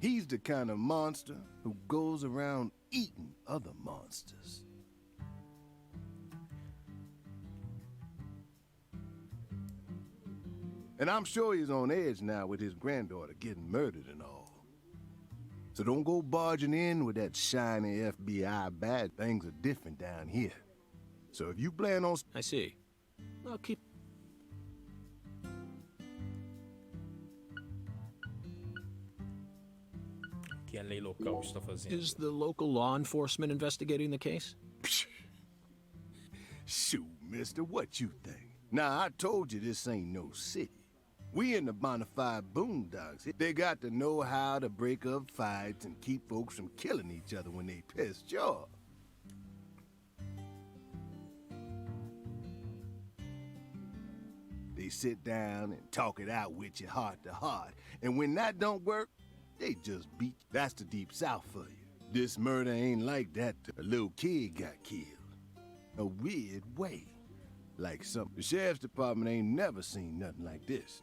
He's the kind of monster who goes around eating other monsters. And I'm sure he's on edge now with his granddaughter getting murdered and all. So don't go barging in with that shiny FBI badge. Things are different down here. So if you plan on... I see. I'll keep... O que a lei local está fazendo? Is the local law enforcement investigating the case? Shoot, mister, what you think? Now, I told you this ain't no city. We in the bonafide boondocks. They got to know how to break up fights and keep folks from killing each other when they pissed you off. They sit down and talk it out with you heart to heart. And when that don't work, they just beat you. That's the deep south for you. This murder ain't like that. A little kid got killed. A weird way. Like something. The sheriff's department ain't never seen nothing like this.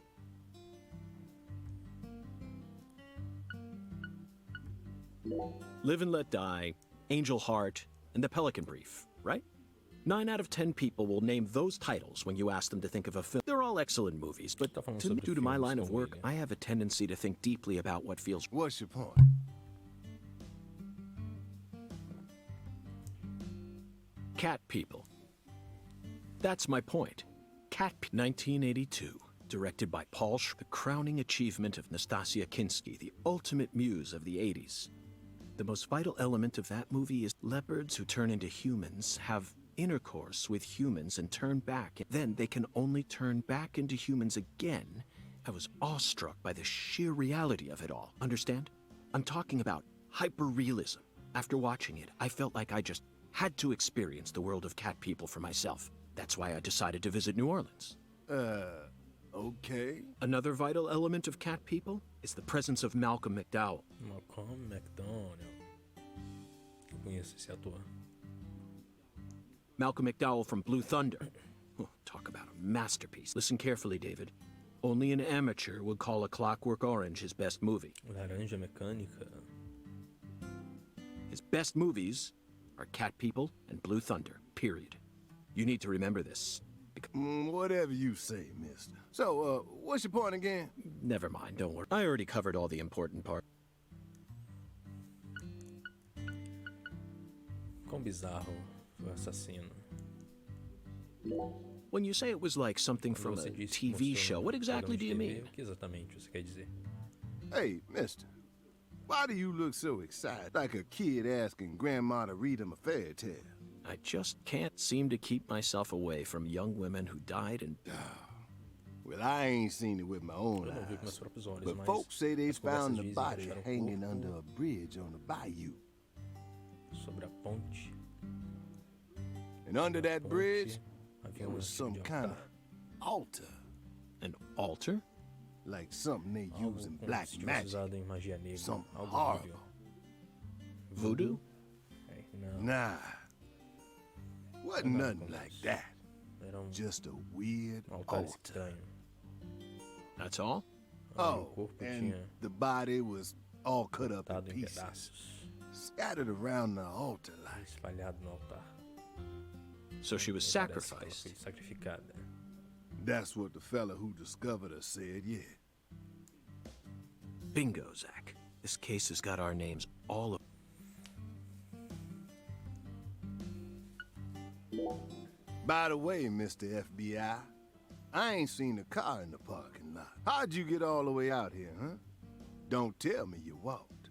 Live and Let Die, Angel Heart, and The Pelican Brief, right? 9 out of 10 people will name those titles when you ask them to think of a film. They're all excellent movies, but Tá falando sobre due to my filmes line of com work, ele. I have a tendency to think deeply about what feels... What's your point? Cat People. That's my point. 1982, directed by Paul the crowning achievement of Nastasia Kinski, the ultimate muse of the 80s. The most vital element of that movie is leopards who turn into humans have intercourse with humans and turn back. Then they can only turn back into humans again. I was awestruck by the sheer reality of it all. Understand? I'm talking about hyper-realism. After watching it, I felt like I just had to experience the world of cat people for myself. That's why I decided to visit New Orleans. Okay. Another vital element of cat people is the presence of Malcolm McDowell. Malcolm McDowell. Eu conheço esse ator. Malcolm McDowell from Blue Thunder. Oh, talk about a masterpiece. Listen carefully, David. Only an amateur would call A Clockwork Orange his best movie. Laranja Mecânica. His best movies are Cat People and Blue Thunder, period. You need to remember this. Whatever you say, mister. So, what's your point again? Never mind, don't worry. I already covered all the important parts. Quão bizarro foi o assassino. When you say it was like something from Quando a você disse que TV mostrou show, no what exactly programa do de you TV, mean? O que exatamente você quer dizer? Hey, mister. Why do you look so excited? Like a kid asking grandma to read him a fairy tale. I just can't seem to keep myself away from young women who died and... Well, I ain't seen it with my own Eu não vi com meus eyes. próprios olhos, But mas folks say they as conversas found the dizem que body acharam hanging corpo under a bridge on the bayou. sobre a ponte. And under that bridge, Havia there was tipo some de kind of altar. altar. An altar? Like something they Algo use in como black se tivesse magic. usado em magia negra. Some Algo horrible. horrível. Voodoo? É, não, Nah. Wasn't Não, nothing como like isso. that. era Just a weird altar altar. estranho. That's all? O Oh, corpo and tinha the body was all cut up in cortado em pieces, pedaços, scattered around the altar like. espalhado no altar. So she was Me parece que ela sacrificed. foi sacrificada. That's what the fella who discovered her said, yeah. Bingo, Zach. This case has got our names all over. By the way, Mr. FBI, I ain't seen a car in the parking lot. How'd you get all the way out here, huh? Don't tell me you walked.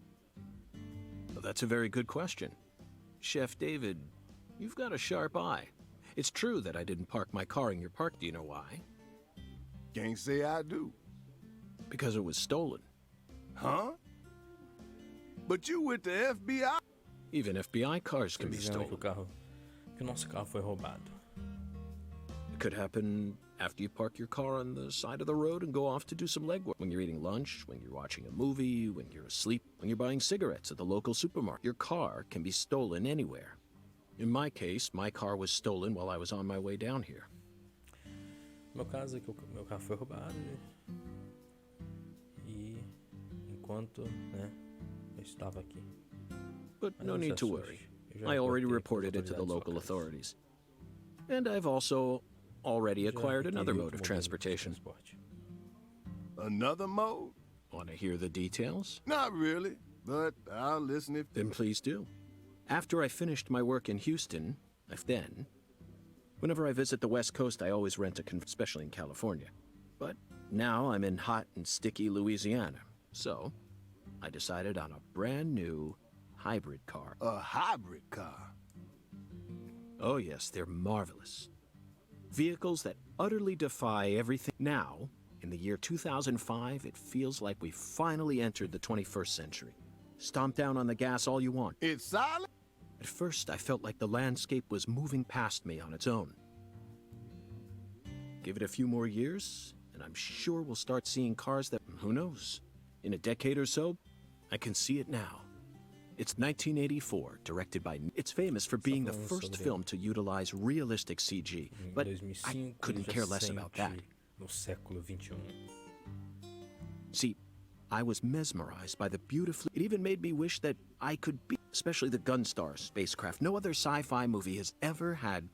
Well, that's a very good question. Chef David, you've got a sharp eye. It's true that I didn't park my car in your park. Do you know why? Can't say I do. Because it was stolen. Huh? But you with the FBI? Even FBI cars can be Dizendo que stolen. que o nosso carro foi roubado. It could happen after you park your car on the side of the road and go off to do some legwork. When you're eating lunch, when you're watching a movie, when you're asleep, when you're buying cigarettes at the local supermarket. Your car can be stolen anywhere. In my case, my car was stolen while I was on my way down here. No meu caso é que meu carro foi roubado e enquanto, né, eu estava aqui. But Mas no não se need to assuste, worry. eu já I already reportei reported it to the às local autoridades authorities. And I've also already Já acquired another requeri mode of outro modelo de transportation. transporte. Another mode? Want to hear the details? Not really, but I'll listen if. Then please do. After I finished my work in Houston, whenever I visit the West Coast, I always rent especially in California. But now I'm in hot and sticky Louisiana, so I decided on a brand new hybrid car. A hybrid car. Oh yes, they're marvelous. Vehicles that utterly defy everything. Now, in the year 2005, it feels like we finally entered the 21st century. Stomp down on the gas all you want. It's silent? At first, I felt like the landscape was moving past me on its own. Give it a few more years, and I'm sure we'll start seeing cars that, who knows, in a decade or so, I can see it now. It's 1984, directed by... It's famous for being the first film to utilize realistic CG, but I 2005 couldn't já care less about that. sente no século 21. See, I was mesmerized by the beautifully... It even made me wish that I could be... Especially the Gunstar spacecraft. No other sci-fi movie has ever had...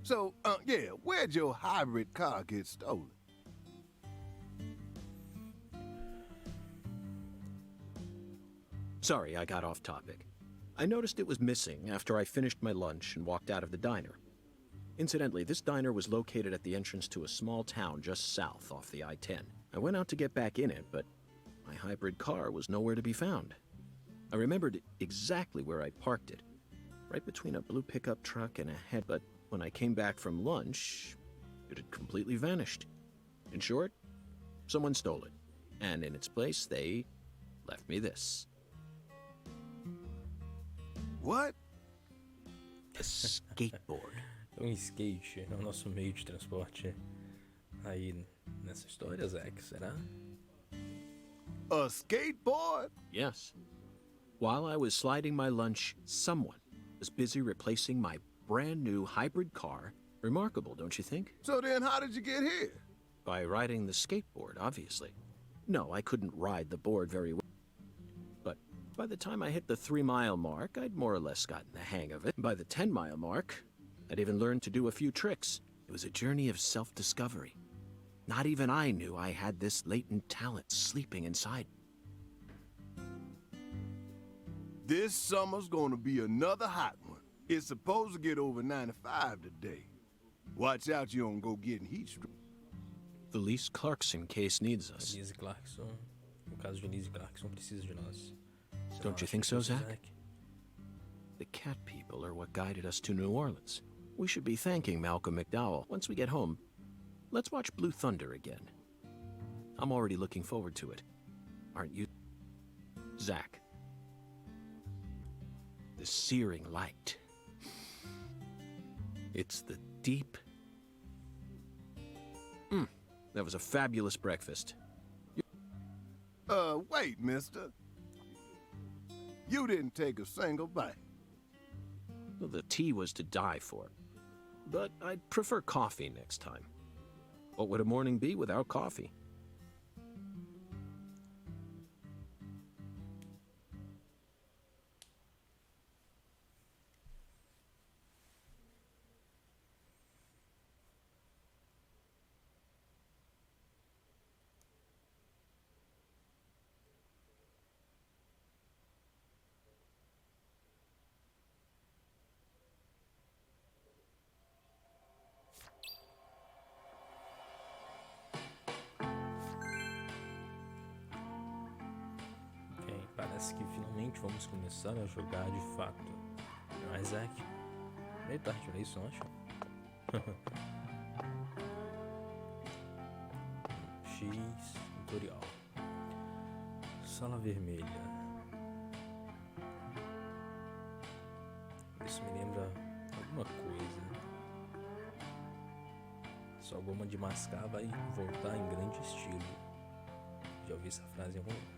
So, yeah, where'd your hybrid car get stolen? Sorry, I got off topic. I noticed it was missing after I finished my lunch and walked out of the diner. Incidentally, this diner was located at the entrance to a small town just south off the I-10. I went out to get back in it, but my hybrid car was nowhere to be found. I remembered exactly where I parked it, right between a blue pickup truck and a head, but when I came back from lunch, it had completely vanished. In short, someone stole it, and in its place, they left me this. What? A skateboard. Skate é o nosso meio de transporte aí nessa história, Zack? Será? A skateboard? Yes. While I was sliding my lunch, someone was busy replacing my brand new hybrid car. Remarkable, don't you think? So then how did you get here? By riding the skateboard, obviously. No, I couldn't ride the board very well. But by the time I hit the 3-mile mark, I'd more or less gotten the hang of it. By the 10-mile mark, I'd even learned to do a few tricks. It was a journey of self-discovery. Not even I knew I had this latent talent sleeping inside. This summer's gonna be another hot one. It's supposed to get over 95 today. Watch out you don't go getting heat stroke. The Lise Clarkson case needs us. Elise Clarkson. No caso de Elise Clarkson, precisa de nós. Você Don't não you acha think isso, so, Zack? The cat people are what guided us to New Orleans. We should be thanking Malcolm McDowell. Once we get home, let's watch Blue Thunder again. I'm already looking forward to it. Aren't you, Zack? The searing light. It's the deep... That was a fabulous breakfast. Wait, mister. You didn't take a single bite. Well, the tea was to die for. But I'd prefer coffee next time. What would a morning be without coffee? Parece que finalmente vamos começar a jogar de fato. Não é, Zack? Meio tarde, não é isso, não acho? X, tutorial. Sala vermelha. Isso me lembra alguma coisa. Só goma de mascar vai voltar em grande estilo. Já ouvi essa frase em algum lugar.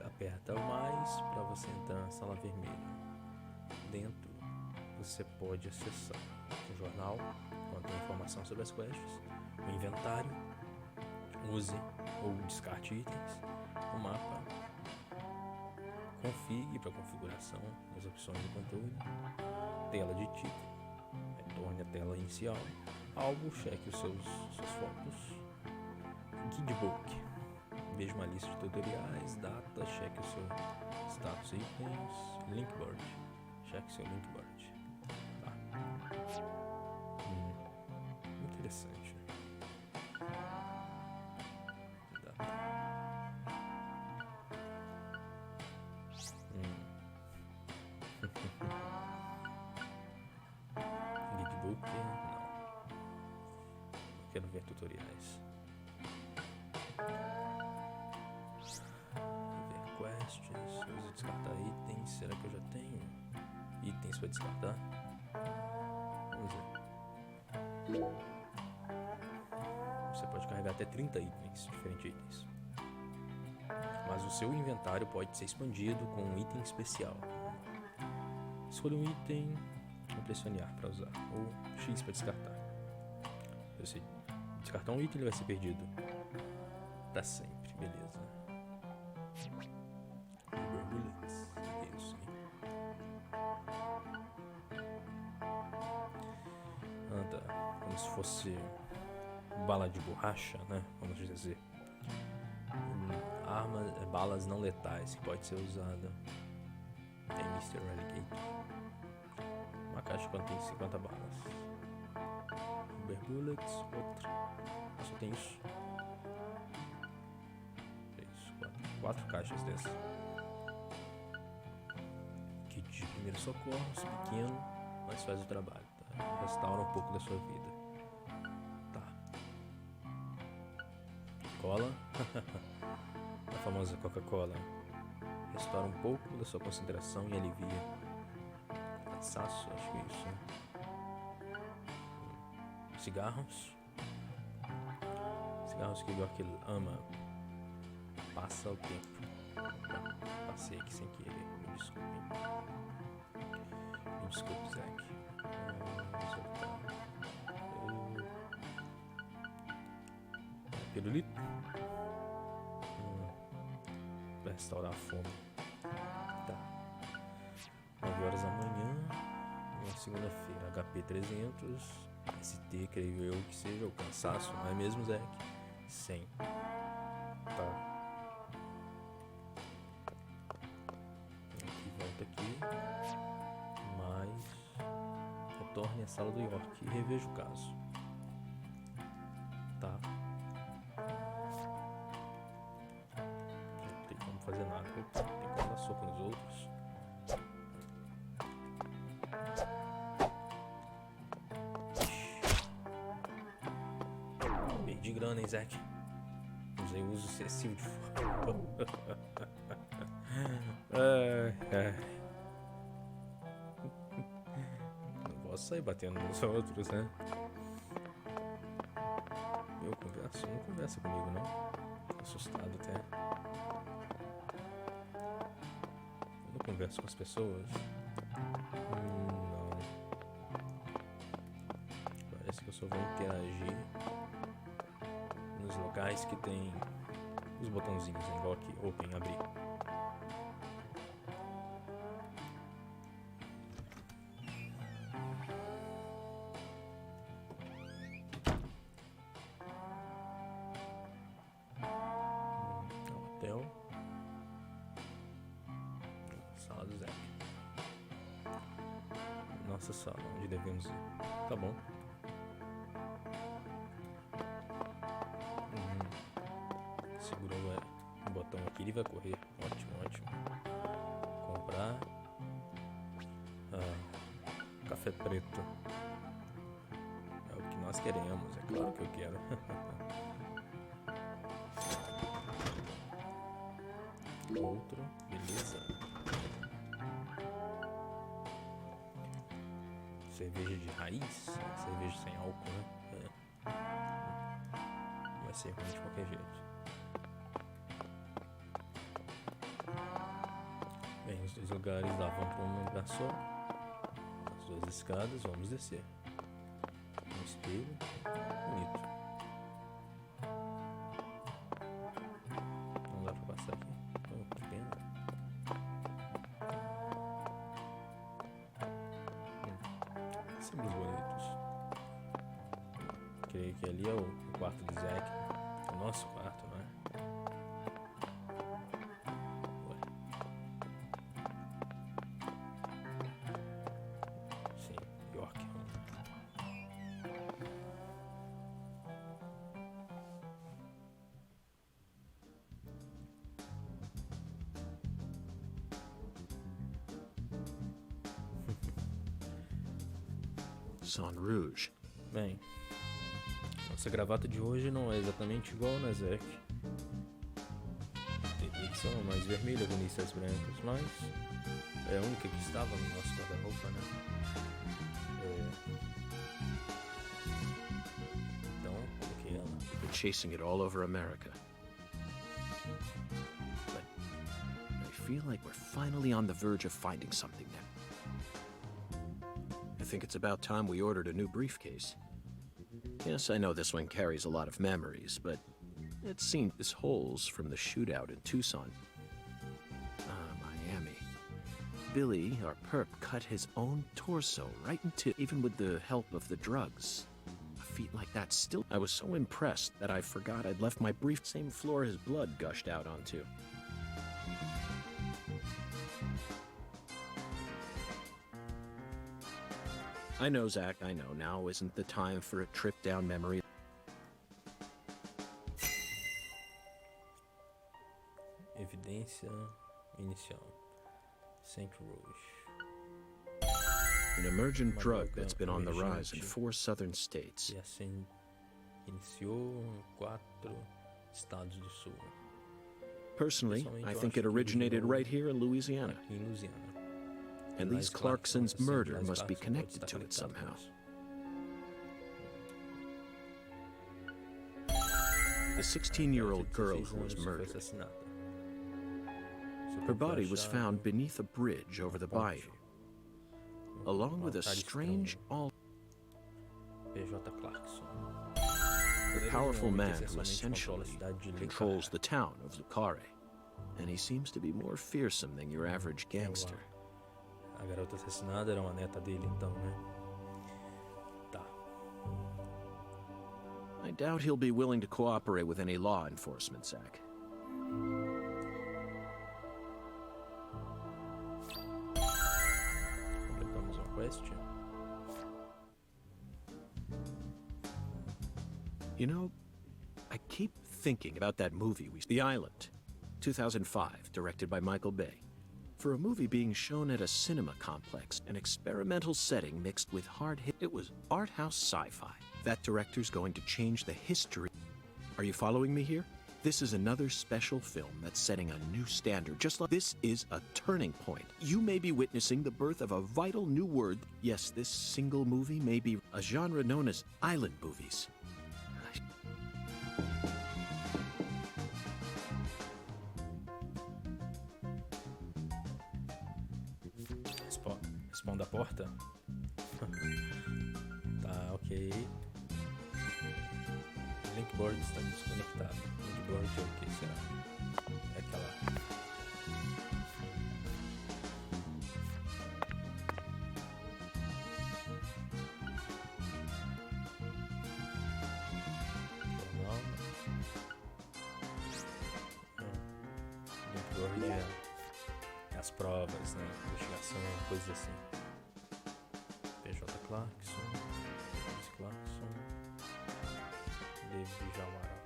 Aperta o mais para você entrar na sala vermelha. Dentro você pode acessar o jornal, contém informação sobre as quests, o inventário, use ou descarte itens, o mapa, config para configuração, as opções de controle, tela de título, retorne à tela inicial, álbum, cheque os suas fotos, guidebook. Veja uma lista de tutoriais, data, cheque o seu status e itens, linkboard, cheque seu linkboard. Tá. Interessante. Data. Guidebook, não. Quero ver tutoriais. Use descartar itens. Será que eu já tenho itens para descartar? Vamos ver. Você pode carregar até 30 itens, diferentes itens. Mas o seu inventário pode ser expandido com um item especial. Escolha um item e pressione A para usar, ou X para descartar. Se você descartar um item, ele vai ser perdido para sempre, beleza. Isso. Anda como se fosse bala de borracha, né? Vamos dizer. Balas não letais que pode ser usada em Mr. Alligator. Uma caixa contém 50 balas. Uber Bullets, outra. Só tem isso. Quatro caixas dessas. Kit de primeiros socorros, pequeno, mas faz o trabalho, tá? Restaura um pouco da sua vida. Tá. Cola. A famosa Coca-Cola. Restaura um pouco da sua concentração e alivia cansaço, acho que é isso. cigarros. Cigarros que o York ama. Passa o tempo. Passei aqui sem querer, me desculpem. Me desculpe, Zack. Vamos voltar. Pirulito. Pra restaurar a fome. Tá. 9 horas da manhã. Uma segunda-feira. HP 300. ST, creio eu que seja o cansaço, não é mesmo, Zack? 100. Tá. Volta aqui, mas retorne à sala do York e reveja o caso. Tá. Não tem como fazer nada. Opa, tem como dar soco nos outros. Perdi grana, hein, Zack? Usei uso excessivo de fogo. Não posso sair batendo nos outros, né? Eu converso? Não conversa comigo, não. Tô assustado até. Eu não converso com as pessoas. Não. Parece que eu só vou interagir nos locais que tem os botãozinhos, igual aqui, open, abrir. Hotel. Sala do Zack. Nossa sala, onde devemos ir. Tá bom. Segurou o botão aqui, ele vai correr. Ótimo, ótimo. Comprar. Café preto. É o que nós queremos, é claro que eu quero. Outro, beleza. Cerveja de raiz, cerveja sem álcool, né? Vai ser ruim de qualquer jeito. Bem, os dois lugares davam para um lugar só. As duas escadas, vamos descer. Um espelho, bonito. Não dá para passar aqui. Oh, que pena. Símbolos bonitos. Creio que ali é o quarto de Zack. O nosso quarto, não é? Ué. Sim, York. Sang Rouge. Bem, nossa gravata de hoje não é exatamente igual, né, Zack? Teria que ser uma mais vermelha com listas brancas, mas é a única que estava no nosso guarda-roupa, né? Então, coloquei ela. Been chasing it all over America. But I feel like we're finally on the verge of finding something now. I think it's about time we ordered a new briefcase. Yes, I know this one carries a lot of memories, but it seemed there's holes from the shootout in Tucson. Miami. Billy, our perp, cut his own torso right into, even with the help of the drugs. A feat like that still... I was so impressed that I forgot I'd left my brief same floor his blood gushed out onto. I know, Zach, I know. Now isn't the time for a trip down memory. Evidência inicial. St. Rouge. An emergent drug that's been on the rise in 4 southern states. E assim iniciou em 4 estados do sul. Personally, I think it originated right here in Louisiana. Aqui em Louisiana. And these Clarkson's murder must be connected to it somehow. the 16-year-old girl who was Foi murdered. assassinada. Her body was found beneath a bridge over the bayou, along with a strange PJ Clarkson. the powerful man who essentially controls the town of Carré, and he seems to be more fearsome than your average gangster. A garota assassinada era uma neta dele, então, né? Tá. I doubt he'll be willing to cooperate with any law enforcement, Zach. Completamos uma quest. You know, I keep thinking about that movie, The Island, 2005, directed by Michael Bay. For a movie being shown at a cinema complex, an experimental setting mixed with hard hit, it was art house sci-fi. That director's going to change the history. Are you following me here? This is another special film that's setting a new standard. Just like this is a turning point. You may be witnessing the birth of a vital new word. Yes, this single movie may be a genre known as island movies. Responda a porta. Tá, ok. Linkboard está desconectado. Linkboard é o que será? É aquela... Normal. Linkboard é as provas, né? Investigação, coisas assim. PJ Clarkson, David Jamara.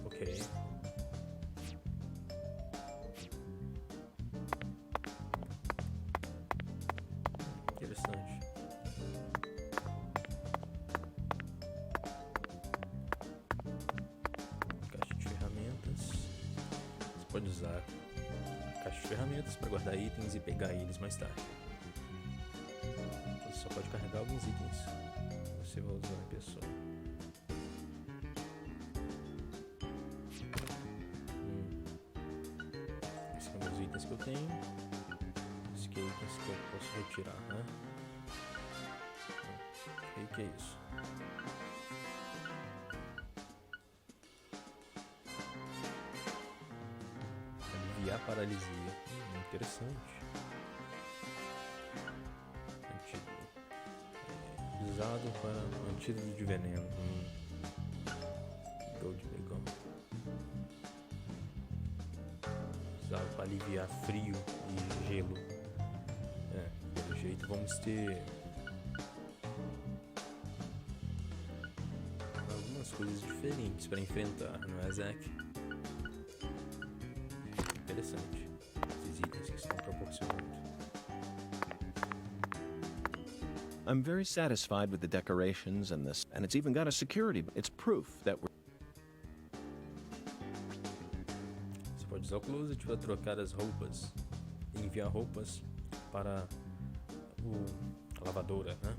Ok. Interessante. Caixa de ferramentas. Você pode usar a caixa de ferramentas para guardar itens e pegar eles mais tarde. Você só pode carregar alguns itens que você vai usar em pessoa. Esses são os itens que eu tenho. Esses aqui é itens que eu posso retirar, né? O que é isso? Aliviar a paralisia. Interessante. Usado para antídoto de veneno. Gold legal. Usado para aliviar frio e gelo. Pelo jeito vamos ter algumas coisas diferentes para enfrentar, não é, Zack? Interessante. Esses itens que estão proporcionando. I'm very satisfied with the decorations and this, and it's even got a security. It's proof that we're... Você pode usar o closet para trocar as roupas e enviar roupas para a lavadora, né?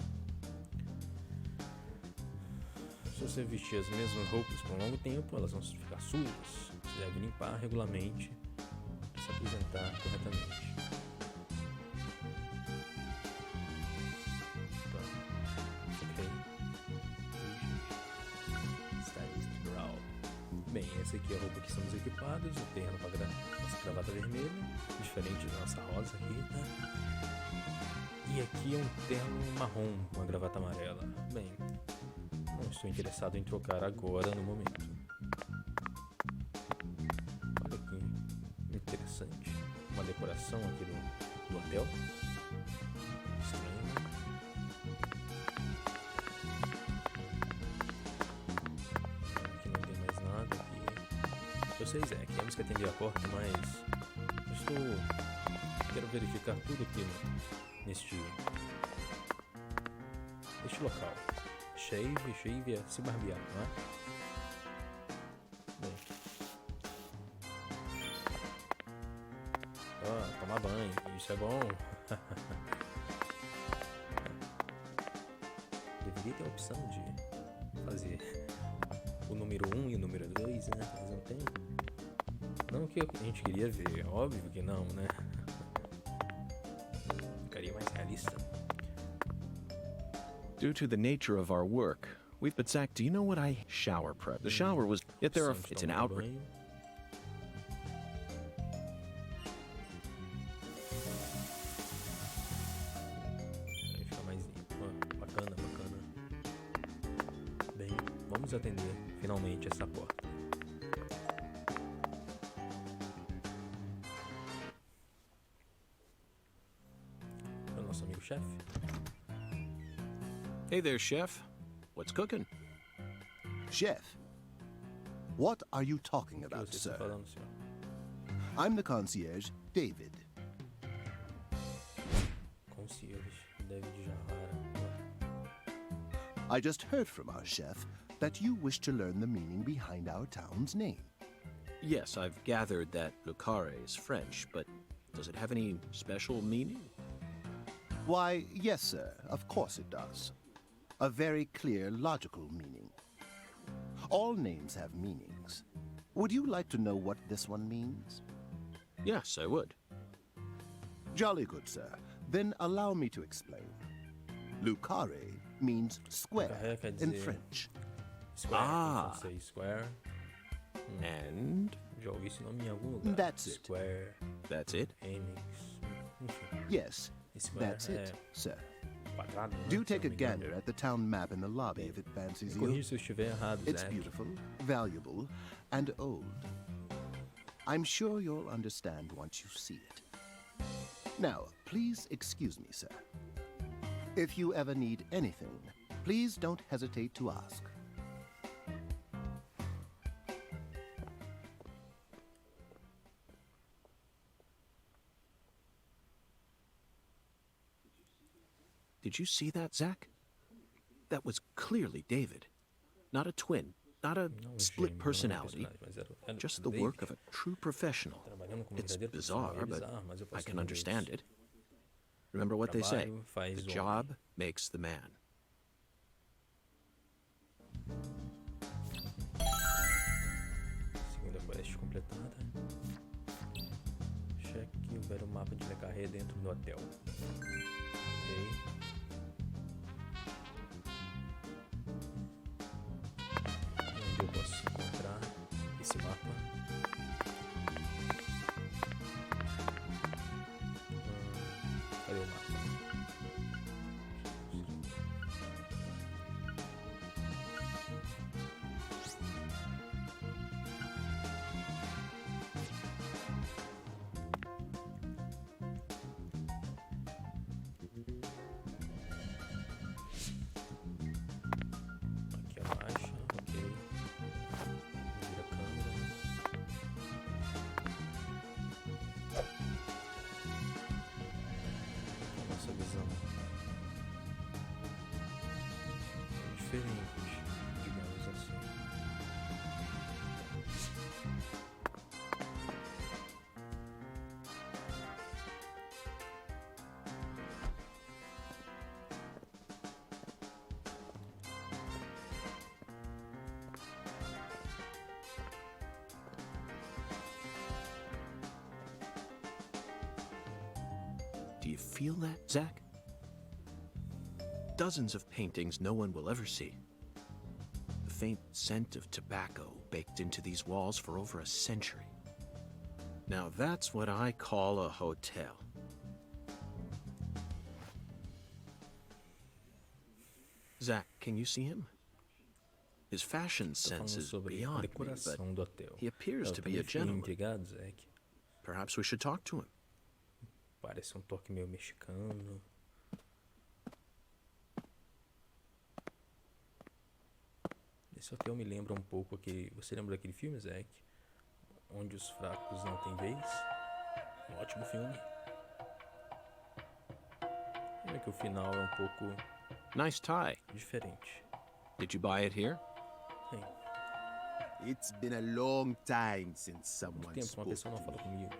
Se você vestir as mesmas roupas por um longo tempo, elas vão ficar sujas. Você deve limpar regularmente e se apresentar corretamente. Bem, essa aqui é a roupa que estamos equipados, o terno com a nossa gravata vermelha, diferente da nossa rosa aqui, né? E aqui é um terno marrom com a gravata amarela. Bem, não estou interessado em trocar agora no momento. Olha que interessante, uma decoração aqui do hotel. Estranho. Eu sei, Zé, que temos que atender a porta, mas quero verificar tudo aqui neste local. Shave é se barbear, não é? Bem. Tomar banho, isso é bom. devia ter a opção de fazer o número 1 e o número 2, né? Mas não tem. Não que a gente queria ver, óbvio que não, né? Ficaria mais realista. Due to the nature of our work, but Zach, do you know what I shower prep? The shower was, yet there are, Opção de it's an tomar outbreak. banho. Aí fica mais limpo. Bacana, bacana. Bem, vamos atender finalmente essa porta. É o nosso amigo chefe. Hey there, chef. What's cooking? Chef, what are you talking O que about, você está sir? falando, senhor? I'm the concierge, David. Concierge, David Jarrara. I just heard from our chef that you wish to learn the meaning behind our town's name. Yes, I've gathered that Lucare is French, but does it have any special meaning? Why, yes, sir, of course it does. A very clear, logical meaning. All names have meanings. Would you like to know what this one means? Yes, I would. Jolly good, sir. Then allow me to explain. Lucare means square Carré quer in dizer French. Square, Ah. em francês, square. And Já ouvi esse nome em algum lugar. That's it. Square, that's it? Enix, enfim. Yes, Square that's it, sir. Quadrado, né? Do Se take a não me engano. gander at the town map in the lobby if it fancies Me you. corrija se eu estiver errado, It's Zach. beautiful, valuable, and old. I'm sure you'll understand once you see it. Now, please excuse me, sir. If you ever need anything, please don't hesitate to ask. Did you see that, Zach? That was clearly David. Not a twin, not a Não, split gêmeo, não era um personality. personagem, mas era Just the David, work of a true professional. trabalhando como It's verdadeiro bizarre, profissional. É but bizarro, mas eu I posso can entender understand isso. it. Remember what they say, Trabalho faz the o homem. job makes the man. Segunda quest completada. Cheque o velho mapa de Carré dentro do hotel. Ok. Onde eu posso encontrar esse mapa? Cadê o mapa? Aqui abaixa, ok. Vira a câmera. A nossa visão é diferente, digamos assim. Do you feel that, Zach? Dozens of paintings no one will ever see. The faint scent of tobacco baked into these walls for over a century. Now that's what I call a hotel. Zach, can you see him? His fashion Tô sense falando is sobre a beyond me, but decoração do hotel. he appears Eu to be também a fiquei gentleman. intrigado, Zach. Perhaps we should talk to him. Parece um toque meio mexicano. Esse hotel me lembra um pouco aquele. Você lembra daquele filme, Zack? Onde os fracos não têm vez? Um ótimo filme. Lembra que o final é um pouco Nice tie. diferente. Did you buy it here? Sim. It's been a long time since Muito someone tempo uma spoke pessoa não to fala me. comigo.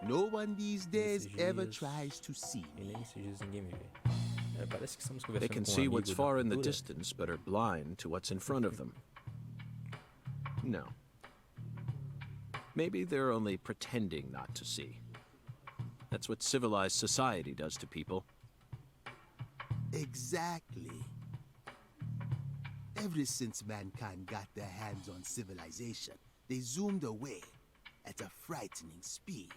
No one these days Nesses ever dias- tries to see E me. nem esses dias ninguém me vê. Parece que estamos They conversando can com see amigo what's da far in the cultura. distance, but are blind to what's in front of them. No. Maybe they're only pretending not to see. That's what civilized society does to people. Exactly. Ever since mankind got their hands on civilization, they zoomed away at a frightening speed.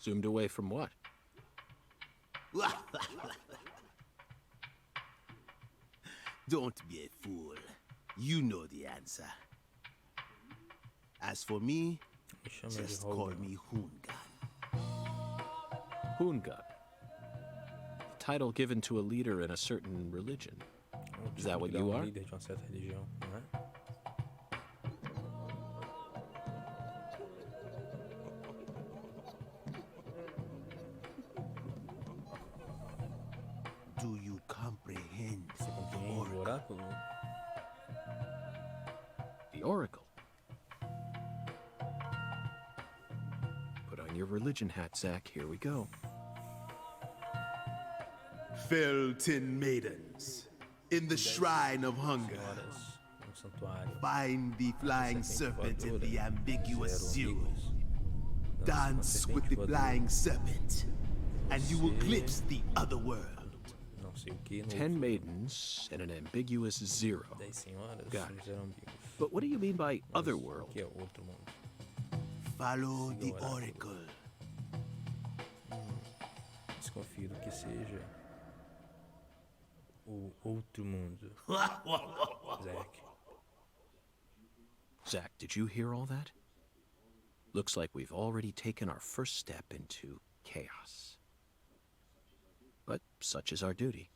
Zoomed away from what? Don't be a fool. You know the answer. As for me, Me chama de just call Hogan. me Hungan. Hunga. Title given to a leader in a certain religion. Is that what Dá you are? líder de uma certa religião, não é? Do you comprehend Você compreende o oráculo? The Oracle. Put on your religion hat, Zach. Here we go. Felton maidens, in the shrine of hunger, Horas no santuário. find the flying serpent in the ambiguous Zero zero. amigos. Dance with the flying serpent, and you will glimpse the other world. Não sei o que. No 10 maidens and an ambiguous zero. 10 senhoras Got no it. zero ambigos. But what do you mean by otherworld? Que é outro mundo. Follow the Siga o oráculo. oracle. Desconfio do que seja o outro mundo. Zack. Zach, did you hear all that? Looks like we've already taken our first step into chaos. But such is our duty.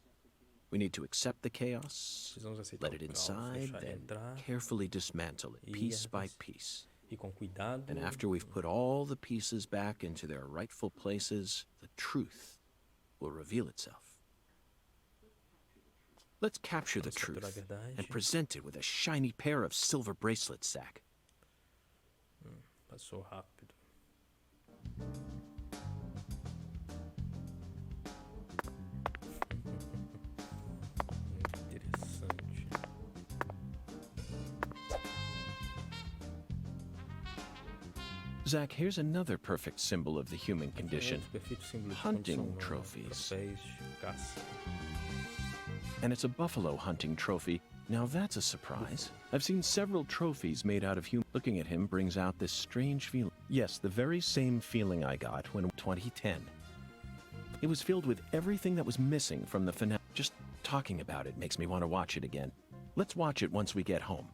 We need to accept the chaos, Precisamos aceitar let o it caos, inside, deixar ele and entrar carefully dismantle it piece by piece. e com cuidado. And after we've put all the pieces back into their rightful places, the truth will reveal itself. Let's capture the Vamos capturar a truth verdade. and present it with a shiny pair of silver bracelets, Zach. Passou rápido. Muito interessante. Zach, here's another perfect symbol of the human condition. Outro perfeito símbolo de Hunting condição humana, trophies. troféus de caça. And it's a buffalo hunting trophy. Now that's a surprise. I've seen several trophies made out of human. Looking at him brings out this strange feeling. Yes, the very same feeling I got when 2010. It was filled with everything that was missing from the finale. Just talking about it makes me want to watch it again. Let's watch it once we get home.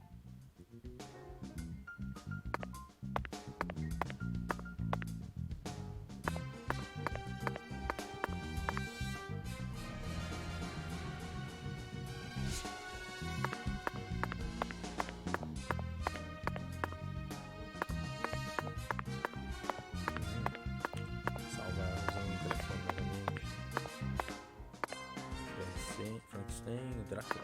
Salvar usando o telefone novamente. Frankenstein e Drácula.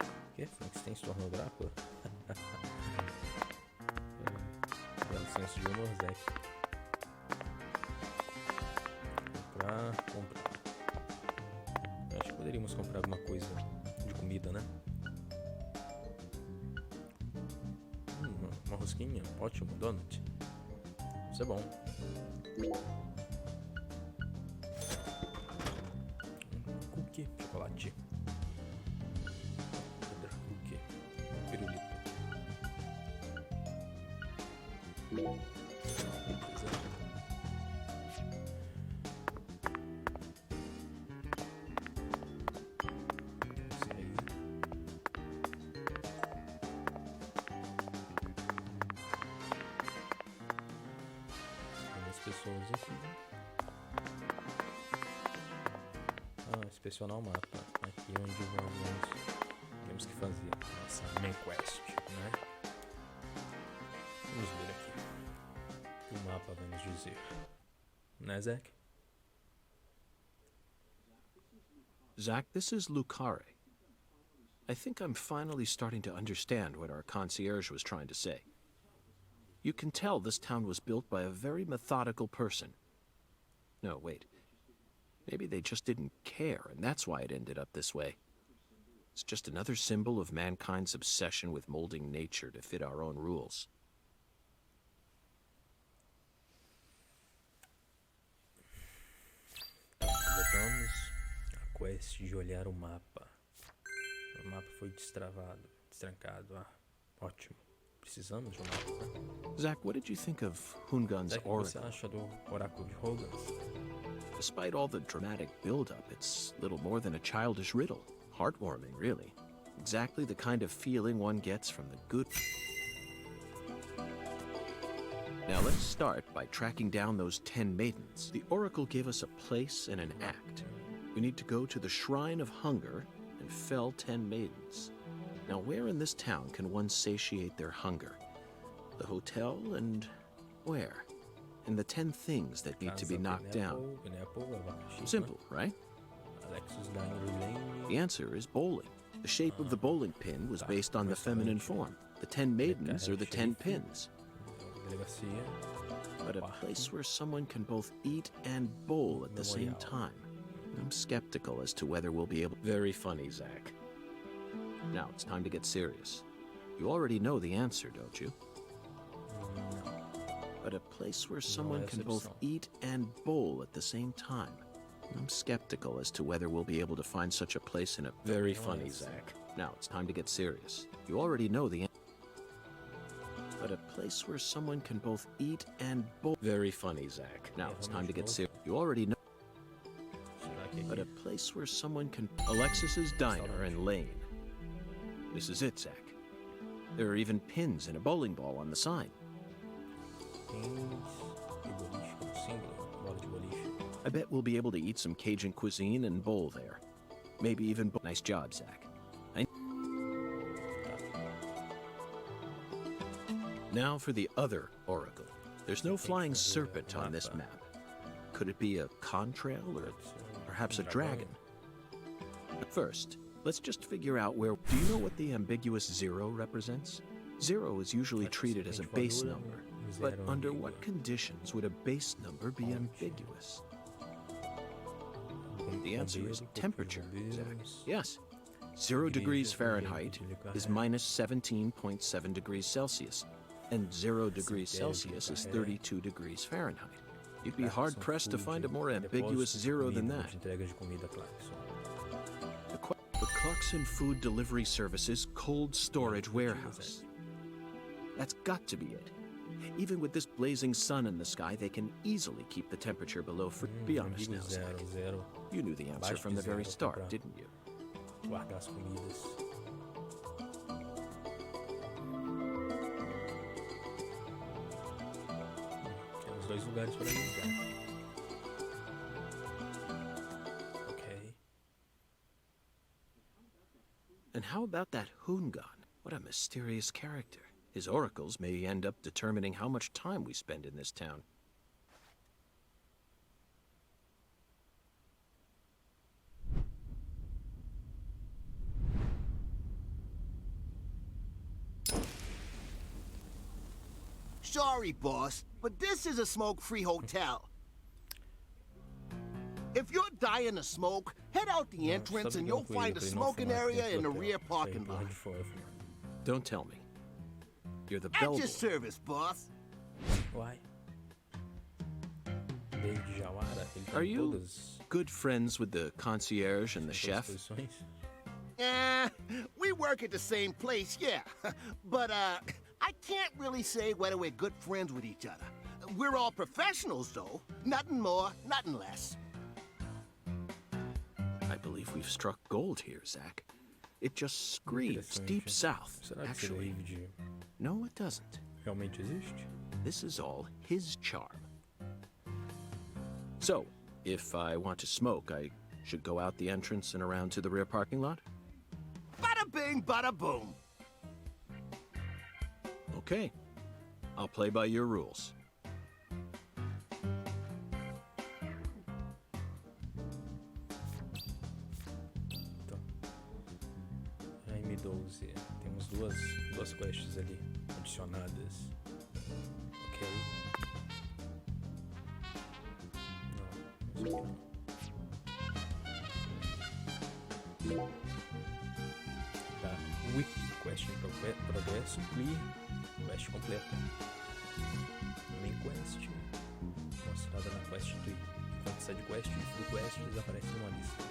O que? Frankenstein se tornou Drácula? Belo senso de humor, Zack. Comprar. Acho que poderíamos comprar alguma coisa de comida, né? Uma rosquinha, ótimo, donut. Isso é bom. Cookie, chocolate. Cookie, pirulito. Isso aí. Tem mais pessoas aqui. Inspecionar o mapa. Aqui onde temos que fazer nossa main quest, né? Vamos ver aqui. O mapa vai nos dizer. Né, Zack? Zach, this is Lucare. I think I'm finally starting to understand what our concierge was trying to say. You can tell this town was built by a very methodical person. No, wait. Maybe they just didn't care, and that's why it ended up this way. It's just another symbol of mankind's obsession with molding nature to fit our own rules. Completamos a quest de olhar o mapa. O mapa foi destrancado. Ah, ótimo. Precisamos de um mapa, né? Zach, what did you think of Hungan's Zach, o que você oracle? acha do oráculo de Hogans? Despite all the dramatic build-up, it's little more than a childish riddle. Heartwarming, really. Exactly the kind of feeling one gets from the good... Now let's start by tracking down those 10 maidens. The oracle gave us a place and an act. We need to go to the Shrine of Hunger and fell 10 maidens. Now where in this town can one satiate their hunger? The hotel and where? And the 10 things that need to be knocked down. Simple, right? The answer is bowling. The shape of the bowling pin was based on the feminine form. The 10 maidens are the 10 pins. But a place where someone can both eat and bowl at the same time. I'm skeptical as to whether we'll be able... Very funny, Zach. Now it's time to get serious. You already know the answer, don't you? No. But a place where someone can both eat and bowl at the same time. I'm skeptical as to whether we'll be able to find such a place in a... Very funny, Zach. Now it's time to get serious. You already know the answer. But a place where someone can both eat and bowl... Very funny, Zach. Now it's time to get serious. You already know... But a place where someone can... Alexis's Diner and Lane. This is it, Zach. There are even pins and a bowling ball on the sign. I bet we'll be able to eat some Cajun cuisine and bowl there. Maybe even... Nice job, Zach. Now for the other oracle. There's no flying serpent on this map. Could it be a contrail or perhaps a dragon? But first, let's just figure out where... Do you know what the ambiguous 0 represents? 0 is usually treated as a base number. But under what conditions would a base number be ambiguous? The answer is temperature, Zach. Yes. 0 degrees Fahrenheit is minus 17.7 degrees Celsius. And 0 degrees Celsius is 32 degrees Fahrenheit. You'd be hard-pressed to find a more ambiguous 0 than that. The Clarkson Food Delivery Services Cold Storage Warehouse. That's got to be it. Even with this blazing sun in the sky, they can easily keep the temperature below... Be honest now, Zach. You knew the answer from the very start, didn't you? Dois lugares para visitar. Okay. And how about that Hungan? What a mysterious character. His oracles may end up determining how much time we spend in this town. Sorry, boss, but this is a smoke-free hotel. If you're dying to smoke, head out the entrance and you'll find a smoking area in the rear parking lot. Don't tell me. You're the At bellboy. your service, boss. Why? David Jawara, ele tem Are you todas good friends with the concierge and the as chef? posições. We work at the same place, yeah. But, I can't really say whether we're good friends with each other. We're all professionals, though. Nothing more, nothing less. I believe we've struck gold here, Zach. It just screams deep south, Será que esse actually. David No, it doesn't. realmente existe? This is all his charm. So, if I want to smoke, I should go out the entrance and around to the rear parking lot? Bada bing, bada boom. Okay. I'll play by your rules. Então, M12. Temos duas quests ali adicionadas. Ok. Não. Tá. Whip, quest in progresso, clear, quest completa. Main quest, mostrada na quest tree. Enquanto side quest e full quest desaparecem numa lista.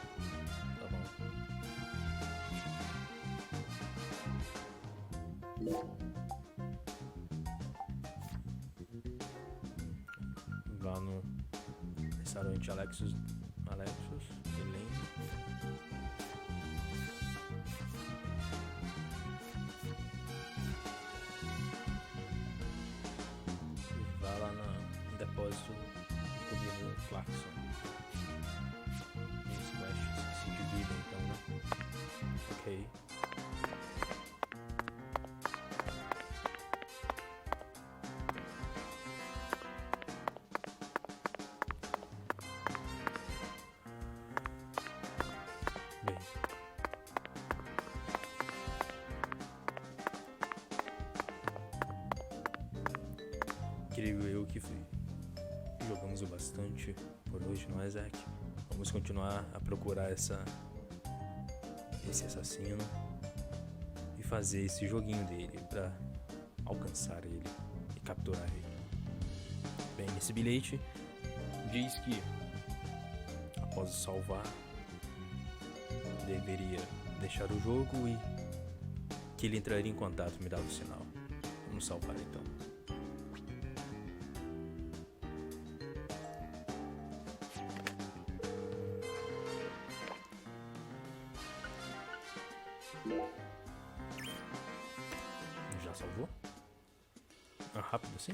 Tá bom. Vá no restaurante Alexis, Elaine. E vá lá no depósito de comida Clarkson. Os quests se dividem então, né? Ok. Bem. Creio eu que jogamos o bastante por hoje, não é, Zack? Vamos continuar a procurar esse assassino e fazer esse joguinho dele pra alcançar ele e capturar ele. Bem, esse bilhete diz que após salvar deveria deixar o jogo e que ele entraria em contato e me dava o sinal. Vamos salvar então. Já salvou? Ah, rápido assim?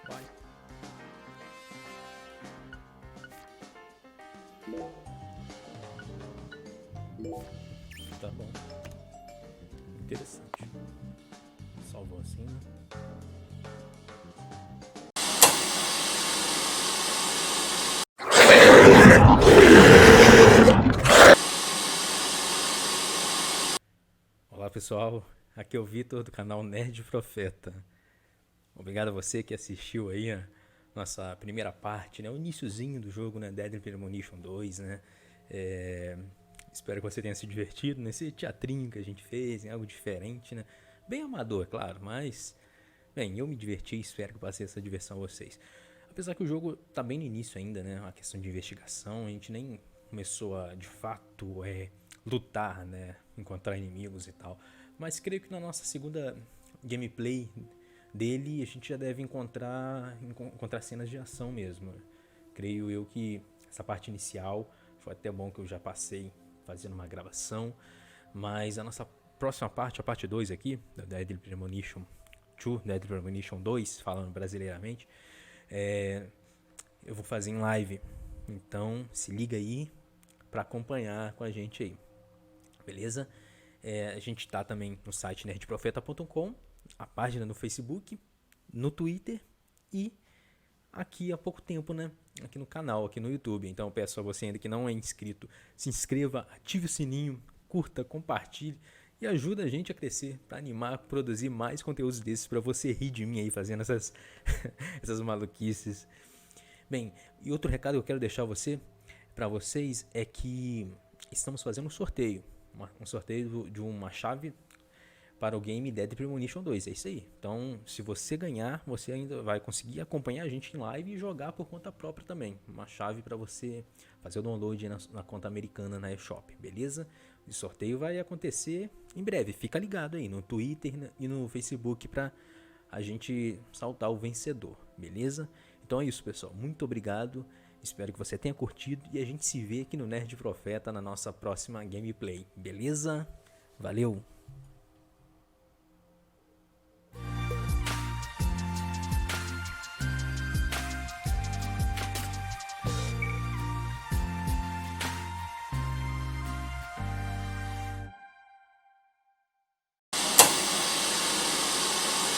Vai. Tá bom. Interessante. Salvou assim, né? Olá pessoal, aqui é o Vitor do canal Nerd Profeta. Obrigado a você que assistiu aí a nossa primeira parte, né? O iniciozinho do jogo, né? Deadly Premonition 2, né? Espero que você tenha se divertido nesse teatrinho que a gente fez, em algo diferente, né? Bem amador, claro, mas... Bem, eu me diverti e espero que passei essa diversão a vocês. Apesar que o jogo tá bem no início ainda, né? Uma questão de investigação, a gente nem começou a, de fato, lutar, né? Encontrar inimigos e tal. Mas creio que na nossa segunda gameplay dele, a gente já deve encontrar cenas de ação mesmo. Creio eu que essa parte inicial foi até bom que eu já passei fazendo uma gravação. Mas a nossa próxima parte, a parte 2 aqui, da Deadly Premonition 2, Deadly Premonition 2, falando brasileiramente, eu vou fazer em live. Então se liga aí para acompanhar com a gente aí. Beleza? A gente tá também no site nerdprofeta.com, a página no Facebook, no Twitter e aqui há pouco tempo, né? Aqui no canal, aqui no YouTube. Então eu peço a você ainda que não é inscrito, se inscreva, ative o sininho, curta, compartilhe e ajuda a gente a crescer, para animar, produzir mais conteúdos desses para você rir de mim aí fazendo essas maluquices. Bem, e outro recado que eu quero deixar para vocês é que estamos fazendo um sorteio. Um sorteio de uma chave para o game Deadly Premonition 2, é isso aí. Então, se você ganhar, você ainda vai conseguir acompanhar a gente em live e jogar por conta própria também. Uma chave para você fazer o download na conta americana na eShop, beleza? O sorteio vai acontecer em breve, fica ligado aí no Twitter e no Facebook para a gente saltar o vencedor, beleza? Então é isso, pessoal, muito obrigado. Espero que você tenha curtido e a gente se vê aqui no Nerd Profeta na nossa próxima gameplay, beleza? Valeu!